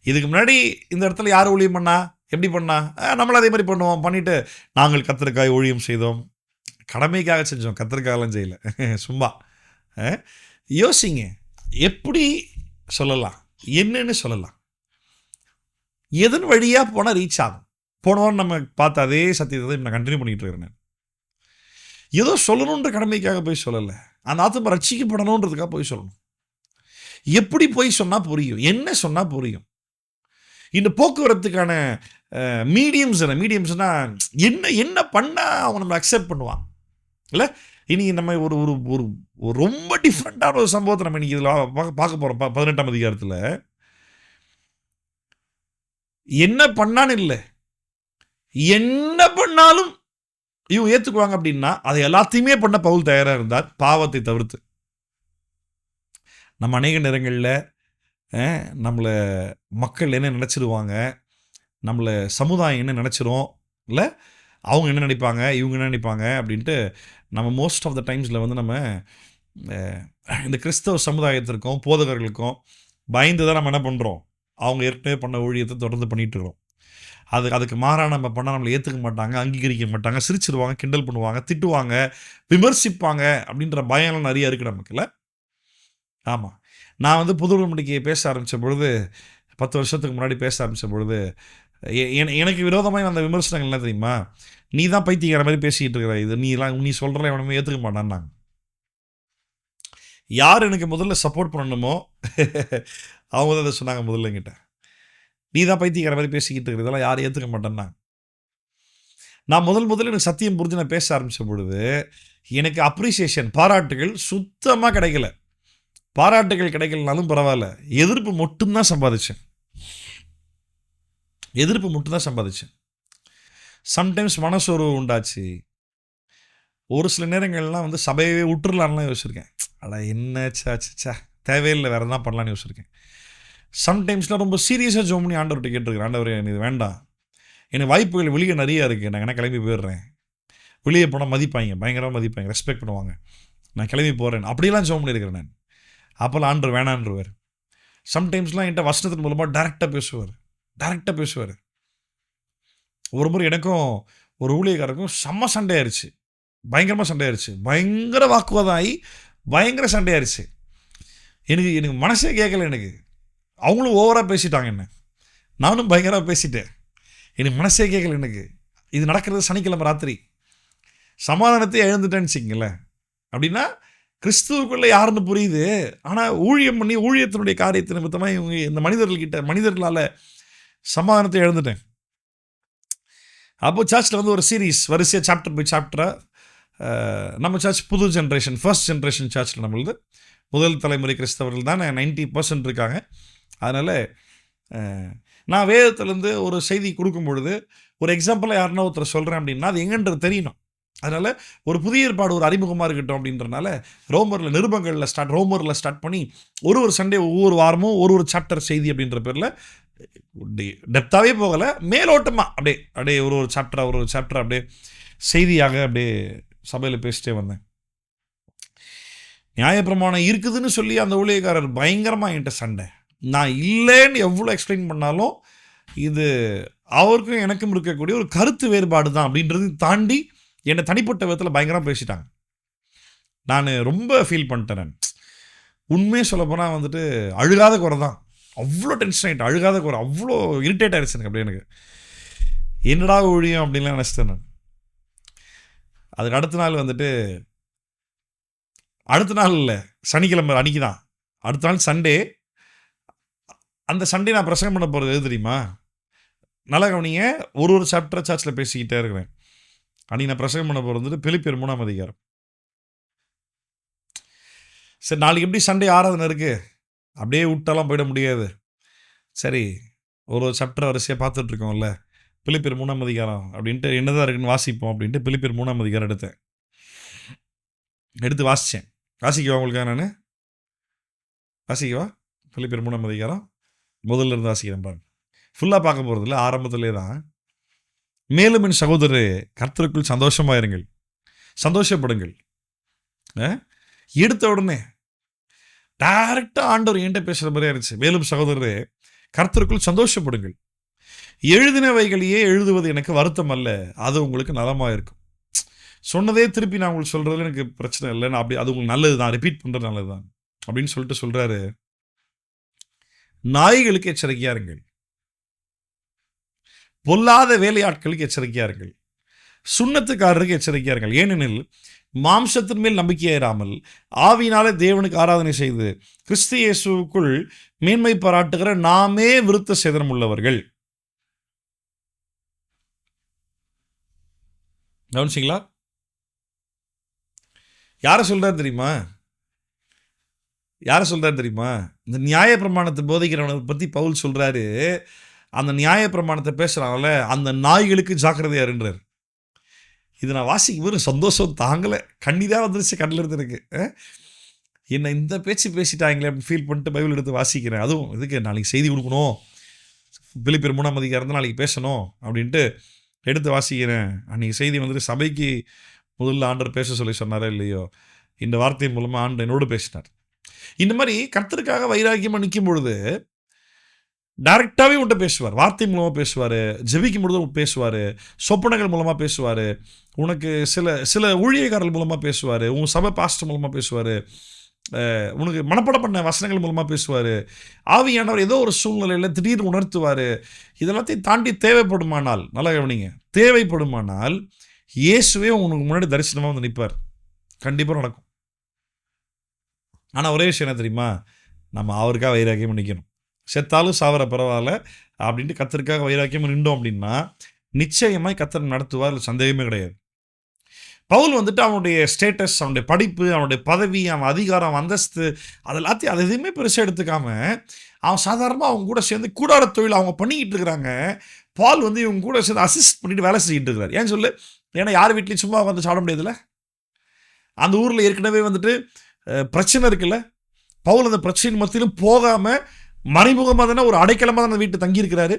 இதுக்கு முன்னாடி இந்த இடத்துல யார் ஊழியம் பண்ணா, எப்படி பண்ணா, நம்மளும் அதே மாதிரி பண்ணுவோம். பண்ணிவிட்டு நாங்கள் கர்த்தருக்காக ஊழியம் செய்தோம், கடமைக்காக செஞ்சோம், கர்த்தருக்காகலாம் செய்யலை, சும்மா. யோசிங்க, எப்படி சொல்லலாம், என்னன்னு சொல்லலாம், எதன் வழியாக போனால் ரீச் ஆகும். போனவாரம் நம்ம பார்த்த அதே சத்தியத்தை நான் கண்டினியூ பண்ணிகிட்டு இருக்கிறேன். ஏதோ சொல்லணுன்ற கடமைக்காக போய் சொல்லலை, அந்த ஆத்மா ரட்சிக்கப்படணுன்றதுக்காக போய் சொல்லணும். எப்படி போய் சொன்னால் புரியும், என்ன சொன்னால் புரியும். இந்த போக்குவரத்துக்கான மீடியம்ஸ்னால் என்ன பண்ணால் அவங்க நம்ம அக்செப்ட் பண்ணுவாங்க இல்லை? இன்றைக்கி நம்ம ஒரு ஒரு ஒரு ரொம்ப டிஃப்ரெண்ட்டான ஒரு சம்பவத்தை நம்ம இன்றைக்கி இதில் பார்க்க போகிறோம். 18ஆம் அதிகாரத்தில் என்ன பண்ணான்னு இல்லை, என்ன பண்ணாலும் இவங்க ஏற்றுக்குவாங்க அப்படின்னா அதை எல்லாத்தையுமே பண்ண பவுல் தயாராக இருந்தார், பாவத்தை தவிர்த்து. நம்ம அநேக நேரங்களில் நம்மளை மக்கள் என்ன நினச்சிடுவாங்க, நம்மளை சமுதாயம் என்ன நினச்சிரும் இல்லை, அவங்க என்ன நினைப்பாங்க, இவங்க என்ன நினைப்பாங்க அப்படின்ட்டு நம்ம மோஸ்ட் ஆஃப் த டைம்ஸில் வந்து நம்ம இந்த கிறிஸ்தவ சமுதாயத்திற்கும் போதகர்களுக்கும் பயந்து தான் நம்ம என்ன பண்ணுறோம், அவங்க ஏற்கனவே பண்ண ஊழியத்தை தொடர்ந்து பண்ணிகிட்ருக்கிறோம். அதுக்கு மாறாக நம்ம பண்ணால் நம்மளை ஏற்றுக்க மாட்டாங்க, அங்கீகரிக்க மாட்டாங்க, சிரிச்சிடுவாங்க, கிண்டல் பண்ணுவாங்க, திட்டுவாங்க, விமர்சிப்பாங்க அப்படின்ற பயம்லாம் நிறைய இருக்குது நமக்குல்ல. ஆமாம், நான் வந்து புது உடன்படிக்கையை பேச ஆரம்பித்த பொழுது, 10 வருஷத்துக்கு முன்னாடி பேச ஆரம்பித்த பொழுது எனக்கு விரோதமாக வந்த விமர்சனங்கள் என்ன தெரியுமா, நீ தான் பைத்தியக்கார மாதிரி பேசிக்கிட்டு இருக்கிற, இது நீ சொல்கிற எவனுமே ஏற்றுக்க மாட்டான்னாங்க. யார் எனக்கு முதல்ல சப்போர்ட் பண்ணணுமோ அவங்க தான் அதை சொன்னாங்க முதல்ல என்கிட்ட, நீ தான் பைத்தியக்கார மாதிரி பேசிக்கிட்டு இருக்கிற, இதெல்லாம் யாரும் ஏற்றுக்க மாட்டேன்னா. நான் முதல்ல எனக்கு சத்தியம் புரிஞ்சு நான் பேச ஆரம்பித்த பொழுது எனக்கு அப்ரிசியேஷன், பாராட்டுகள் சுத்தமாக கிடைக்கல. பாராட்டுகள் கிடைக்கலனாலும் பரவாயில்ல, எதிர்ப்பு மட்டும்தான் சம்பாதிச்சேன். சம்டைம்ஸ் மனசோர்வு உண்டாச்சு. ஒரு சில நேரங்கள்லாம் வந்து சபையவே விட்டுறலான்லாம் யோசிச்சிருக்கேன். அட என்ன சாச்சா தேவையில்லை, வேறு எதாவது பண்ணலான்னு யோசிச்சிருக்கேன். சம்டைம்ஸ்லாம் ரொம்ப சீரியஸாக ஜோம் பண்ணி ஆண்டவர்கிட்ட கேட்டிருக்கிறேன், ஆண்டவரே எனக்கு இது வேண்டாம், எனக்கு வாய்ப்புகள் வெளியே நிறையா இருக்குது, நான் என்ன கிளம்பி போயிடுறேன், வெளியே போனால் மதிப்பாங்க, பயங்கரமாக மதிப்பாங்க, ரெஸ்பெக்ட் பண்ணுவாங்க, நான் கிளம்பி போகிறேன், அப்படிலாம் ஜோம் பண்ணியிருக்கிறேன் நான். அப்போல்லாம் ஆண்டவர் வேணான்றவர். சம்டைம்ஸ்லாம் என்கிட்ட வசனத்தின் மூலமாக டேரெக்டாக பேசுவார். ஒரு முறை எனக்கும் ஒரு ஊழியக்காரருக்கும் செம்ம சண்டையாயிருச்சு, பயங்கரமாக சண்டையாயிருச்சு, பயங்கர வாக்குவாதம் ஆகி பயங்கர சண்டையாயிருச்சு. எனக்கு மனசே கேட்கல, எனக்கு அவங்களும் ஓவராக பேசிட்டாங்க, என்ன நானும் பயங்கரமாக பேசிட்டேன், எனக்கு மனசே கேட்கல. எனக்கு இது நடக்கிறது சனிக்கிழமை ராத்திரி, சமாதானத்தை எழுந்துட்டேன்னு வச்சுக்கங்களேன். அப்படின்னா கிறிஸ்துவுக்குள்ளே யாருன்னு புரியுது, ஆனால் ஊழியம் பண்ணி ஊழியத்தினுடைய காரியத்தை நிமித்தமாக இவங்க இந்த மனிதர்களால் சமாதானத்தை எழுந்துட்டேன். அப்போது சர்ச்சில் வந்து ஒரு சீரீஸ் வரிசையாக சாப்டர் பை சாப்டராக, நம்ம சர்ச் புது ஜென்ரேஷன், ஃபர்ஸ்ட் ஜென்ரேஷன் சர்ச்சில் நம்மளது முதல் தலைமுறை கிறிஸ்தவர்கள் தான் 90% இருக்காங்க. அதனால் நான் வேதத்துலேருந்து ஒரு செய்தி கொடுக்கும் பொழுது ஒரு எக்ஸாம்பிளாக யாருன்னா ஒருத்தர் சொல்கிறேன் அப்படின்னா அது எங்கன்றது தெரியணும். அதனால் ஒரு புதிய ஏற்பாடு ஒரு அறிமுகமாக இருக்கட்டும் அப்படின்றனால ரோமரில் ஸ்டார்ட் பண்ணி ஒரு சண்டே ஒவ்வொரு வாரமும் ஒரு சாப்டர் செய்தி அப்படின்ற பேரில் டெப்த்தாகவே போகலை, மேலோட்டமாக அப்படியே ஒரு சாப்டர் அப்படியே செய்தியாக அப்படியே சபையில் பேசிட்டே வந்தேன். நியாயப்பிரமாணம் இருக்குதுன்னு சொல்லி அந்த ஊழியக்காரர் பயங்கரமாக என்கிட்ட சண்டை. நான் இல்லைன்னு எவ்வளோ எக்ஸ்பிளைன் பண்ணாலும் இது அவருக்கும் எனக்கும் இருக்கக்கூடிய ஒரு கருத்து வேறுபாடு தான் அப்படின்றது தாண்டி என்னை தனிப்பட்ட விதத்தில் பயங்கரமாக பேசிட்டாங்க. நான் ரொம்ப ஃபீல் பண்ணிட்டேன். நான் உண்மையே சொல்ல போனால் வந்துட்டு அழுகாத குறை தான், அவ்வளோ டென்ஷன் ஆகிட்டேன், அழுகாத குறை, அவ்வளோ இரிட்டேட் ஆகிடுச்சு எனக்கு. அப்படியே எனக்கு என்னடா ஊழியம் அப்படின்லாம் நினச்சிட்டேன் நான். அதுக்கு அடுத்த நாள் இல்லை, சனிக்கிழமை அன்றைக்கி தான், அடுத்த நாள் சண்டே. அந்த சண்டே நான் பிரசங்கம் பண்ண போகிறது எது தெரியுமா? நல்லா கவனிங்க, ஒரு சாப்டர் சர்ச்சில் பேசிக்கிட்டே இருக்கிறேன். அன்றைக்கி நான் பிரசங்கம் பண்ண போகிறது வந்துட்டு பிலிப்பியர் 3ஆம் அதிகாரம். சரி, நாளைக்கு எப்படி சண்டே ஆராதனை இருக்குது, அப்படியே விட்டாலாம் போயிட முடியாது. சரி, ஒரு சாப்டர் வரிசையாக பார்த்துட்ருக்கோம்ல, பிலிப்பியர் 3ஆம் அதிகாரம் அப்படின்ட்டு என்னதான் இருக்குன்னு வாசிப்போம் அப்படின்ட்டு பிலிப்பியர் 3ஆம் அதிகாரம் எடுத்து வாசித்தேன். வாசிக்கவா உங்களுக்காக? நான் வாசிக்கவா? பிலிப்பியர் 3ஆம் அதிகாரம் முதல்ல இருந்து வாசிக்கிறேன் பாருங்க. ஃபுல்லாக பார்க்க போகிறதில்ல, ஆரம்பத்திலே தான். மேலும் என் சகோதரரே, கர்த்தருக்குள் சந்தோஷமாயிருங்கள், சந்தோஷப்படுங்கள். எடுத்த உடனே டைரக்டாக ஆண்டவர் என்கிட்ட பேசுகிற மாதிரியா இருந்துச்சு. மேலும் சகோதரரே, கர்த்தருக்குள் சந்தோஷப்படுங்கள், எழுதினவைகளையே எழுதுவது எனக்கு வருத்தம் அல்ல, அது உங்களுக்கு நலமாக இருக்கும். சொன்னதே திருப்பி நான் உங்களுக்கு சொல்கிறதுல எனக்கு பிரச்சனை இல்லை, நான் அப்படி அது உங்களுக்கு நல்லது தான், ரிப்பீட் பண்ணுறது நல்லது தான் அப்படின்னு சொல்லிட்டு சொல்கிறாரு. நாய்களுக்கு எச்சரிக்கையா இருங்கள், பொல்லாத வேலையாட்களுக்கு எச்சரிக்கையா இருங்கள், சுண்ணத்துக்காரருக்கு எச்சரிக்கையா இருங்கள். ஏனெனில் மாம்சத்தின் மேல் நம்பிக்கையாயிராமல் ஆவியினாலே தேவனுக்கு ஆராதனை செய்து கிறிஸ்து இயேசுவுக்குள் மேன்மை பாராட்டுகிற நாமே விருத்த சேதனம் உள்ளவர்கள். கவனிச்சிங்களா? யாரை சொல்றாரு தெரியுமா? இந்த நியாய பிரமாணத்தை போதிக்கிறவனை பற்றி பவுல் சொல்றாரு. அந்த நியாய பிரமாணத்தை பேசுறாங்கல்ல, அந்த நாய்களுக்கு ஜாக்கிரதையா இருன்றார். இது நான் வாசிக்கும் போது சந்தோஷம் தாங்கலை, கண்ணிதான் வந்துருச்சு கண்ணில் இருந்து எனக்கு. என்ன இந்த பேச்சு பேசிட்டாங்களே அப்படின்னு ஃபீல் பண்ணிட்டு பைபிள் எடுத்து வாசிக்கிறேன். அதுவும் இதுக்கு நாளைக்கு செய்தி கொடுக்கணும், பிலிப்பியர் 3ஆம் அதிகாரம் நாளைக்கு பேசணும் அப்படின்ட்டு எடுத்து வாசிக்கிறேன். அன்றைக்கி செய்தி வந்துட்டு சபைக்கு முதல்ல ஆண்டவர் பேச சொல்லி சொன்னாரே இல்லையோ, இந்த வார்த்தையின் மூலமாக ஆண்டவர் என்னோடு பேசினார். இந்த மாதிரி கர்த்தருக்காக வைராக்கியமாக நிற்கும் பொழுது டைரெக்டாகவே உன்ட்ட பேசுவார், வார்த்தை மூலமாக பேசுவார், ஜெபிக்கும் பொழுது பேசுவார், சொப்பனங்கள் மூலமாக பேசுவார், உனக்கு சில ஊழியக்காரர்கள் மூலமாக பேசுவார், உன் சபை பாஸ்டர் மூலமாக பேசுவார், உனக்கு மனப்பாடம் பண்ண வசனங்கள் மூலமாக பேசுவார். ஆவியானவர் ஏதோ ஒரு சூழ்நிலையில் திடீர்னு உணர்த்துவார். இதெல்லாத்தையும் தாண்டி தேவைப்படுமானால், நல்லா கவனிங்க, தேவைப்படுமானால் இயேசுவே உனக்கு முன்னாடி தரிசனமாக வந்து நிற்பார். கண்டிப்பாக நடக்கும். ஆனால் ஒரே விஷயம் என்ன தெரியுமா? நம்ம அவருக்காக வைராக்கியம் நிற்கணும். செத்தாலும் சாவர பரவாயில்ல அப்படின்ட்டு கர்த்தருக்காக வைராக்கியம் நின்றோம் அப்படின்னா நிச்சயமாய் கர்த்தர் நடத்துவார், சந்தேகமே கிடையாது. பவுல் வந்துட்டு அவனுடைய ஸ்டேட்டஸ், அவனுடைய படிப்பு, அவனுடைய பதவி, அவன் அதிகாரம், அந்தஸ்து, அதெல்லாத்தையும் அது எதுவுமே பெருசாக எடுத்துக்காம அவன் சாதாரணமாக அவங்க கூட சேர்ந்து கூடார தொழில் அவங்க பண்ணிக்கிட்டு இருக்கிறாங்க. பால் வந்து இவங்க கூட சேர்ந்து அசிஸ்ட் பண்ணிட்டு வேலை செஞ்சுட்டு இருக்கிறார். ஏன்னு சொல்லு, ஏன்னா யார் வீட்லையும் சும்மா வந்து சாப்பிட முடியாதுல்ல. அந்த ஊரில் ஏற்கனவே வந்துட்டு பிரச்சனை இருக்குல்ல. பவுல் அந்த பிரச்சனை மத்தியிலும் போகாமல் மறைமுகமாக தானே ஒரு அடைக்கலமாக தானே வீட்டு தங்கியிருக்கிறாரு.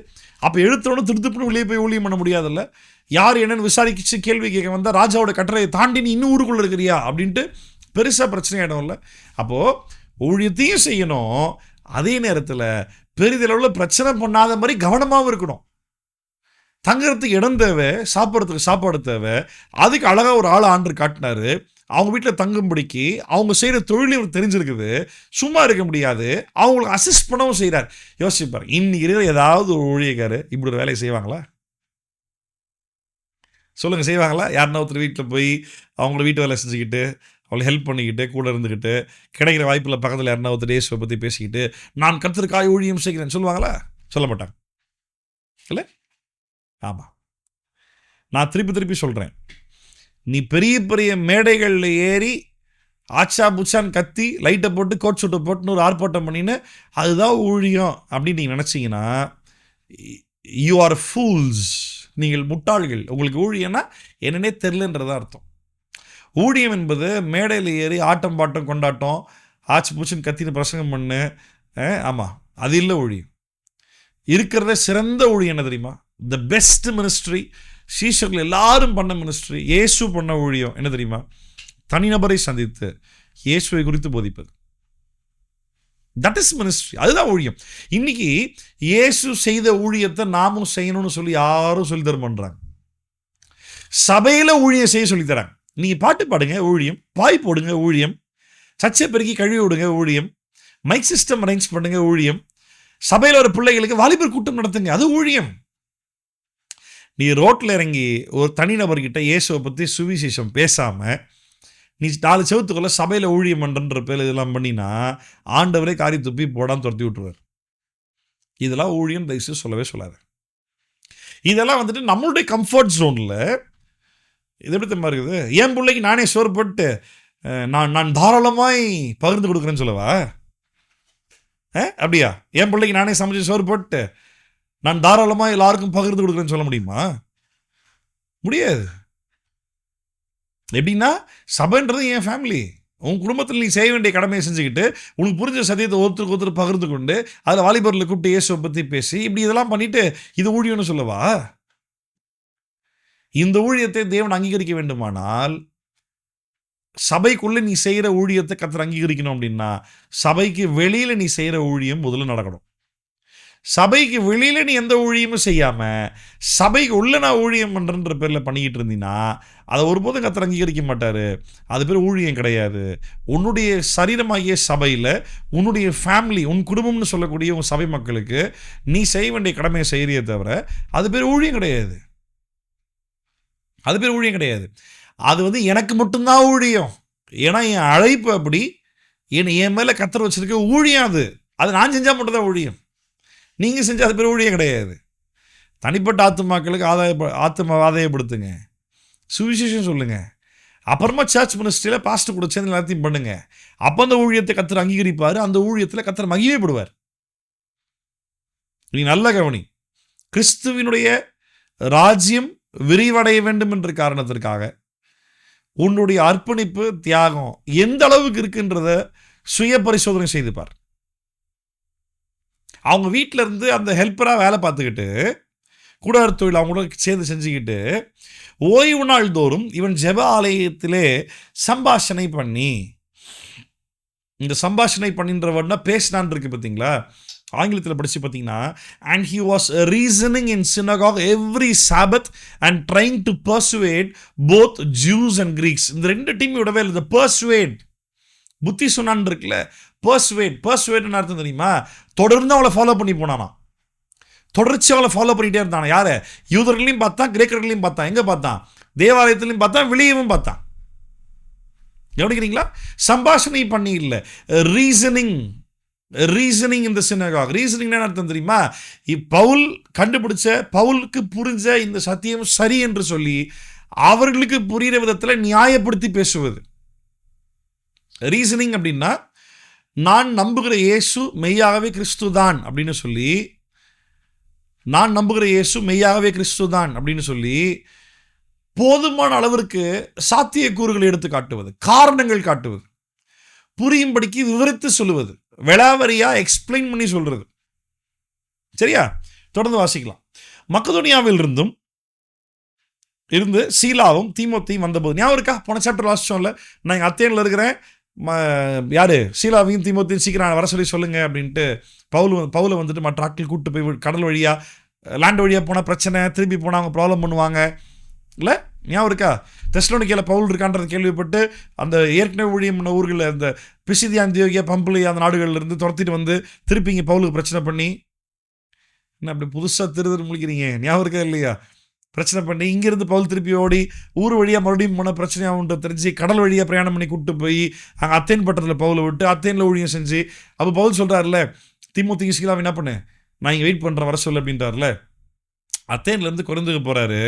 அப்போ எழுத்தோடு திருத்துப்புன்னு வெளியே போய் ஊழியம் பண்ண முடியாதுல்ல. யார் என்னன்னு விசாரிச்சு கேள்வி கேட்க வந்தால் ராஜாவோட கட்டளையை தாண்டி நீ இன்னும் ஊருக்குள்ளே இருக்கிறியா அப்படின்ட்டு பெருசாக பிரச்சனை ஆகிடும் இல்லை. அப்போது ஊழியத்தையும் செய்யணும், அதே நேரத்தில் பெரிதளவில் பிரச்சனை பண்ணாத மாதிரி கவனமாகவும் இருக்கணும். தங்குறதுக்கு இடம் தேவை, சாப்பிட்றதுக்கு சாப்பாடு தேவை. அதுக்கு அழகாக ஒரு ஆள் ஆண்டு காட்டினார். அவங்க வீட்டில் தங்கும்படிக்கு அவங்க செய்கிற தொழில் இவர் தெரிஞ்சிருக்குது. சும்மா இருக்க முடியாது, அவங்களுக்கு அசிஸ்ட் பண்ணவும் செய்கிறார். யோசிப்பார், இன்னைக்கு இருக்கிற ஏதாவது ஒரு ஊழியக்காரு இப்படி ஒரு வேலையை செய்வாங்களா? சொல்லுங்கள், செய்வாங்களா? யாருன்னா ஒருத்தர் வீட்டில் போய் அவங்கள வீட்டு வேலை செஞ்சுக்கிட்டு அவளை ஹெல்ப் பண்ணிக்கிட்டு கூட இருந்துக்கிட்டு கிடைக்கிற வாய்ப்பில் பக்கத்தில் யாருன்னா ஒருத்தர் இயேசுவை பற்றி பேசிக்கிட்டு நான் கர்த்தருக்காய் ஊழியம் செய்கிறேன்னு சொல்லுவாங்களா? சொல்ல மாட்டாங்க இல்லை. ஆமாம், நான் திருப்பி சொல்கிறேன், நீ பெரிய பெரிய மேடைகளில் ஏறி ஆச்சா புச்சான்னு கத்தி லைட்டை போட்டு கோட் சூட்டை போட்டுன்னு ஒரு ஆர்ப்பாட்டம் பண்ணின்னு அதுதான் ஊழியம் அப்படின்னு நீங்கள் நினச்சிங்கன்னா யூ ஆர் ஃபூல்ஸ். நீங்கள் முட்டாள்கள். உங்களுக்கு ஊழியம்னா என்னன்னே தெரிலன்றதான் அர்த்தம். ஊழியம் என்பது மேடையில் ஏறி ஆட்டம் பாட்டம் கொண்டாட்டம் ஆச்சு பூச்சின்னு கத்தின்னு பிரசங்கம் பண்ணு, ஆமாம், அது இல்லை ஊழியம். இருக்கிறத சிறந்த ஊழியம் என்ன தெரியுமா? த பெஸ்ட் மினிஸ்ட்ரி, சீஷர்கள் எல்லாரும் பண்ண மினிஸ்ட்ரி, இயேசு பண்ண ஊழியம் என்ன தெரியுமா? தனிநபரை சந்தித்து இயேசுவை குறித்து போதிப்பது. தட் இஸ் மினிஸ்ட்ரி, அதுதான் ஊழியம். இன்னைக்கு இயேசு செய்த ஊழியத்தை நாமும் செய்யணும்னு சொல்லி யாரும் சொல்லி தர பண்ணுறாங்க. சபையில் ஊழியம் செய்ய சொல்லித்தராங்க. நீங்கள் பாட்டு பாடுங்க ஊழியம், பாய் போடுங்க ஊழியம், சர்ச்சை பெருக்கி கழுவி விடுங்க ஊழியம், மைக் சிஸ்டம் அரேஞ்ச் பண்ணுங்க ஊழியம், சபையில் ஒரு பிள்ளைகளுக்கு வாலிபர் கூட்டம் நடத்துங்க, அது ஊழியம். நீ ரோட்டில் இறங்கி ஒரு தனிநபர்கிட்ட இயேசுவை பற்றி சுவிசேஷம் பேசாமல் நீ 4 செவத்துக்குள்ள சபையில் ஊழியம் பண்ணுறன்ற பேர் இதெல்லாம் பண்ணினா ஆண்டவரே காரி துப்பி போடாமல் துரத்தி விட்டுருவார். இதெல்லாம் ஊழியம் தயவுசெய்து சொல்லவே சொல்லாது. இதெல்லாம் வந்துட்டு நம்மளுடைய கம்ஃபர்ட் ஜோனில் இது எப்படி தெரியுமா இருக்குது? என் பிள்ளைக்கு நானே சோறு போட்டு நான் தாராளமாய் பகிர்ந்து கொடுக்குறேன்னு சொல்லவா? அப்படியா? என் பிள்ளைக்கு நானே சமைச்சு சோறு போட்டு நான் தாராளமாக எல்லாருக்கும் பகிர்ந்து கொடுக்குறேன்னு சொல்ல முடியுமா? முடியாது. எப்படின்னா சபைன்றது என் ஃபேமிலி. உன் குடும்பத்தில் நீ செய்ய வேண்டிய கடமையை செஞ்சுக்கிட்டு உனக்கு புரிஞ்ச சத்தியத்தை ஒருத்தருக்கு ஒருத்தர் பகிர்ந்து கொண்டு அதில் வாலிபரில் கூப்பிட்டு இயேசுவை பற்றி பேசி இப்படி இதெல்லாம் பண்ணிட்டு இது ஊழியம்னு சொல்லவா? இந்த ஊழியத்தை தேவன் அங்கீகரிக்க வேண்டுமானால் சபைக்குள்ளே நீ செய்கிற ஊழியத்தை கர்த்தர் அங்கீகரிக்கணும். அப்படின்னா சபைக்கு வெளியில் நீ செய்கிற ஊழியம் முதல்ல நடக்கணும். சபைக்கு வெளியில் நீ எந்த ஊழியமும் செய்யாமல் சபைக்கு உள்ள நான் ஊழியம் பண்ணுறன்ற பேரில் பண்ணிக்கிட்டு இருந்தீங்கன்னா அதை ஒருபோதும் கர்த்தர் அங்கீகரிக்க மாட்டார். அது பேர் ஊழியம் கிடையாது. உன்னுடைய சரீரமாகிய சபையில் உன்னுடைய ஃபேமிலி, உன் குடும்பம்னு சொல்லக்கூடிய உன் சபை மக்களுக்கு நீ செய்ய வேண்டிய கடமையை செய்கிறியே தவிர அது பேர் ஊழியம் கிடையாது. அது பேர் ஊழியம் கிடையாது. அது எனக்கு மட்டும்தான் ஊழியம். ஏன்னா என் அழைப்பு அப்படி, என் மேலே கர்த்தர் வச்சிருக்க ஊழியம் அது நான் செஞ்சால் மட்டும்தான் ஊழியம். நீங்கள் செஞ்சால் அது பேர் ஊழியம் கிடையாது. தனிப்பட்ட ஆத்துமாக்களுக்கு ஆதாயப்படுத்துங்க, சுவிசேஷம் சொல்லுங்கள், அப்புறமா சர்ச் மினிஸ்ட்ரியில் பாஸ்டர் கூட சேர்ந்து எல்லாத்தையும் பண்ணுங்க. அப்போ அந்த ஊழியத்தை கர்த்தர் அங்கீகரிப்பார். அந்த ஊழியத்தில் கர்த்தர் மகிமைப்படுவார். நீ நல்ல கவனி. கிறிஸ்துவினுடைய ராஜ்யம் விரிவடைய வேண்டும் என்ற காரணத்திற்காக உன்னுடைய அர்ப்பணிப்பு, தியாகம் எந்த அளவுக்கு இருக்குன்றத சுய பரிசோதனை செய்துப்பார். அவங்க வீட்டில் இருந்து அந்த ஹெல்ப்பராக வேலை பார்த்துக்கிட்டு கூடார தொழில் அவங்களோட சேர்ந்து செஞ்சுக்கிட்டு ஓய்வு நாள் தோறும் இவன் ஜெப ஆலயத்திலே சம்பாஷணை பண்ணி, இந்த சம்பாஷணை பண்ணின்றவன்னா பேசினான் இருக்கு பார்த்தீங்களா? ஆங்கிலத்தில் படித்து பார்த்தீங்கன்னா, and he was reasoning in synagogue every Sabbath and trying to persuade both Jews and Greeks. இந்த 2 டீம் விடவே இல்லை. persuade, புத்தி சொன்னான் இருக்குல்ல, persuade அர்த்தம் தெரியுமா? தொடர்ந்து அவளை ஃபாலோ பண்ணி போனானா, தொடர்ச்சி அவளை ஃபாலோ பண்ணிகிட்டே இருந்தானா. யாரை? யூதர்களையும் பார்த்தான், கிரேக்கர்களையும் பார்த்தான். எங்கே பார்த்தான்? தேவாலயத்திலையும் பார்த்தான், வெளியவும் பார்த்தான். கவனிக்கிறீங்களா? சம்பாஷணை பண்ணி இல்லை, ரீசனிங் இந்த சினகாக். ரீசனிங் என்ன அர்த்தம் தெரியுமா? பவுல் கண்டுபிடிச்ச, பவுலுக்கு புரிஞ்ச இந்த சத்தியம் சரி என்று சொல்லி அவர்களுக்கு புரிகிற விதத்தில் நியாயப்படுத்தி பேசுவது. ரீசனிங் அப்படின்னா நான் நம்புகிற இயேசு மெய்யாகவே கிறிஸ்து தான் அப்படின்னு சொல்லி, நான் நம்புகிற இயேசு மெய்யாகவே கிறிஸ்து தான் அப்படின்னு சொல்லி போதுமான அளவிற்கு சாத்தியக்கூறுகளை எடுத்து காட்டுவது, காரணங்கள் காட்டுவது, புரியும்படிக்கு விவரித்து சொல்லுவது, விளாவரியா எக்ஸ்பிளைன் பண்ணி சொல்றது. சரியா? தொடர்ந்து வாசிக்கலாம். மக்கதோனியாவில் இருந்து சீலாவும் தீமோத்தேயும் வந்தபோது, ஞாபகம் இருக்கா? போன சாப்டர் வாசிச்சோம்ல, நான் எங்கள் அத்தேனில் இருக்கிறேன், யாரு சீலாவையும் தீமோத்தேயும் சீக்கிரம் வர சொல்லுங்க அப்படின்ட்டு பவுலை வந்துட்டு மற்ற ஆட்கள் கூப்பிட்டு போய் கடல் வழியாக லேண்ட் வழியாக போனால் பிரச்சனை, திரும்பி போனால் அவங்க ப்ராப்ளம் பண்ணுவாங்க இல்லை? ஞாபகம் இருக்கா? தெசலோனிக்கேல பவுல் இருக்கான்றது கேள்விப்பட்டு அந்த ஏற்கனவே ஊழியம் பண்ண ஊர்களில் இந்த பிசிதியா, அந்தியோகியா, பம்புலியா அந்த நாடுகள்லேருந்து துரத்திட்டு வந்து திருப்பி இங்கே பவுலுக்கு பிரச்சனை பண்ணி, என்ன அப்படி புதுசாக திருதிரு முழிக்கிறீங்க? ஞாபகம் இருக்கா இல்லையா? பிரச்சனை பண்ணி இங்கேருந்து பவுல் திருப்பி ஓடி ஊர் வழியாக மறுபடியும் போன பிரச்சனையாகுன்ற தெரிஞ்சு கடல் வழியாக பிரயாணம் பண்ணி கூப்பிட்டு போய் அங்கே அத்தேன் பட்டத்தில் பவுலை விட்டு அத்தேனில் ஊழியம் செஞ்சு, அப்போ பவுல் சொல்கிறாருல, தீமோத்தேயும் சீலாவும் என்ன பண்ணு, நான் இங்கே வெயிட் பண்ணுறேன் வர சொல்லு அப்படின்றாருல. அத்தேன்லேருந்து கொரிந்துக்கு போகிறாரு.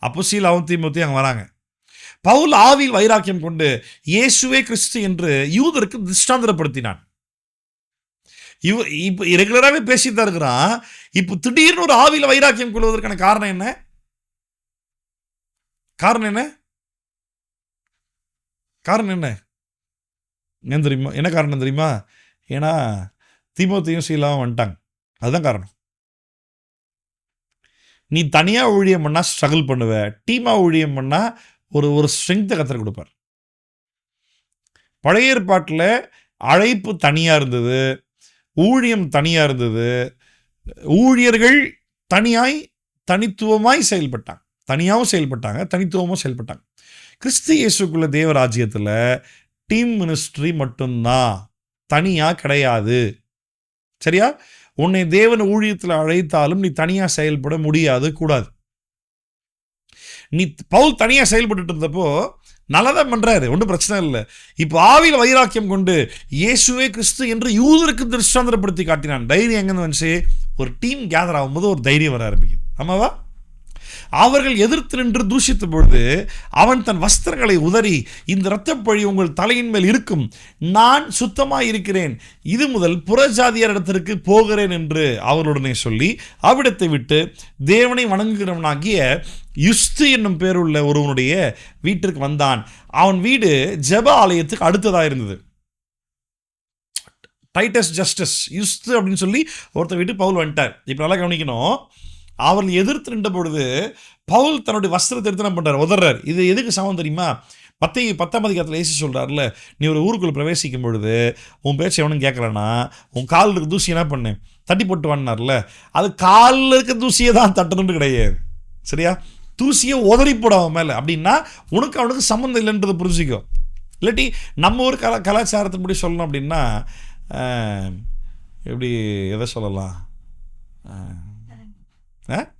அப்போ சீலாவும் தீமோத்தேயும் அங்கே வராங்க. பவுல் ஆவியில் வைராக்கியம் கொண்டு இயேசுவே கிறிஸ்து என்று யூதருக்கு திருஷ்டாந்தரப்படுத்தினான். இப்போ ரெகுலராகவே பேசிட்டு தான் இருக்கிறான். இப்போ திடீர்னு ஒரு ஆவியில் வைராக்கியம் கொள்வதற்கான காரணம் என்ன? காரணம் என்ன தெரியுமா? என்ன காரணம் தெரியுமா? ஏன்னா தீமோத்தேயும் சீலாவும் வந்துட்டாங்க, அதுதான் காரணம். நீ தனியாக ஊழியம் பண்ணால் ஸ்ட்ரகிள் பண்ணுவ, டீமாக ஊழியம் பண்ணால் ஒரு ஸ்ட்ரென்த்தை கற்றுக் கொடுப்பார். பழைய ஏற்பாட்டில் அழைப்பு தனியாக இருந்தது, ஊழியம் தனியாக இருந்தது, ஊழியர்கள் தனித்துவமாய் செயல்பட்டாங்க, தனியாகவும் செயல்பட்டாங்க, தனித்துவமும் செயல்பட்டாங்க. கிறிஸ்து இயேசுக்குள்ள தேவராஜ்யத்தில் டீம் மினிஸ்ட்ரி மட்டும்தான், தனியாக கிடையாது. சரியா? உன்னை தேவன் ஊழியத்தில் அழைத்தாலும் நீ தனியாக செயல்பட முடியாது, கூடாது. நீ பவுல் தனியாக செயல்பட்டு இருந்தப்போ நல்லதான் பண்ணுறாரு, ஒன்றும் பிரச்சனை இல்லை. இப்போ ஆவியில் வைராக்கியம் கொண்டு இயேசுவே கிறிஸ்து என்று யூதருக்கு திருஷ்டாந்தரப்படுத்தி காட்டினான். தைரியம் எங்கேருந்து வந்துச்சு? ஒரு டீம் கேதர் ஆகும்போது ஒரு தைரியம் வர ஆரம்பிக்குது. ஆமாவா? அவர்கள் எதிர்த்து நின்று தூஷித்த பொழுது அவன் தன் வஸ்திரங்களை உதறி, இந்த இரத்தப்பழி உங்கள் தலையின் மேல் இருக்கும், நான் சுத்தமாக இருக்கிறேன், இது முதல் புறஜாதியர் இடத்திற்கு போகிறேன் என்று அவர்களுடனே சொல்லி அவ்விடத்தை விட்டு தேவனை வணங்குகிறவனாகிய யுஸ்து என்னும் பேருள்ள ஒருவனுடைய வீட்டிற்கு வந்தான். அவன் வீடு ஜெப ஆலயத்துக்கு அடுத்ததாக இருந்தது. டைட்டஸ் ஜஸ்டிஸ் யுஸ்து அப்படின்னு சொல்லி ஒருத்தர் வீட்டு பவுல் வந்துட்டார். இப்போ நல்லா கவனிக்கணும். அவர்கள் எதிர்த்து நின்ற பொழுது பவுல் தன்னுடைய வஸ்திரத்தை எடுத்து என்ன பண்ணுறார்? உதறார். இது எதுக்கு சமம் தெரியுமா? 10ஆம் அதிகாரத்தில் இயேசு சொல்கிறார்ல, நீ ஒரு ஊருக்குள்ளே பிரவேசிக்கும் பொழுது உன் பேச்சு எவனும் கேட்கலன்னா உன் காலில் இருக்க தூசி என்ன பண்ணு, தட்டி போட்டு வாங்கினார்ல, அது காலில் இருக்க தூசியை தான் தட்டணுன்னு கிடையாது. சரியா? தூசியை உதறி போட அவன் மேலே, அப்படின்னா அவனுக்கு சம்மந்தம் இல்லைன்றதை புரிஞ்சுக்கோ. இல்லாட்டி நம்ம ஒரு கலாச்சாரத்தின்படி சொல்லணும் அப்படின்னா எப்படி எதை சொல்லலாம்?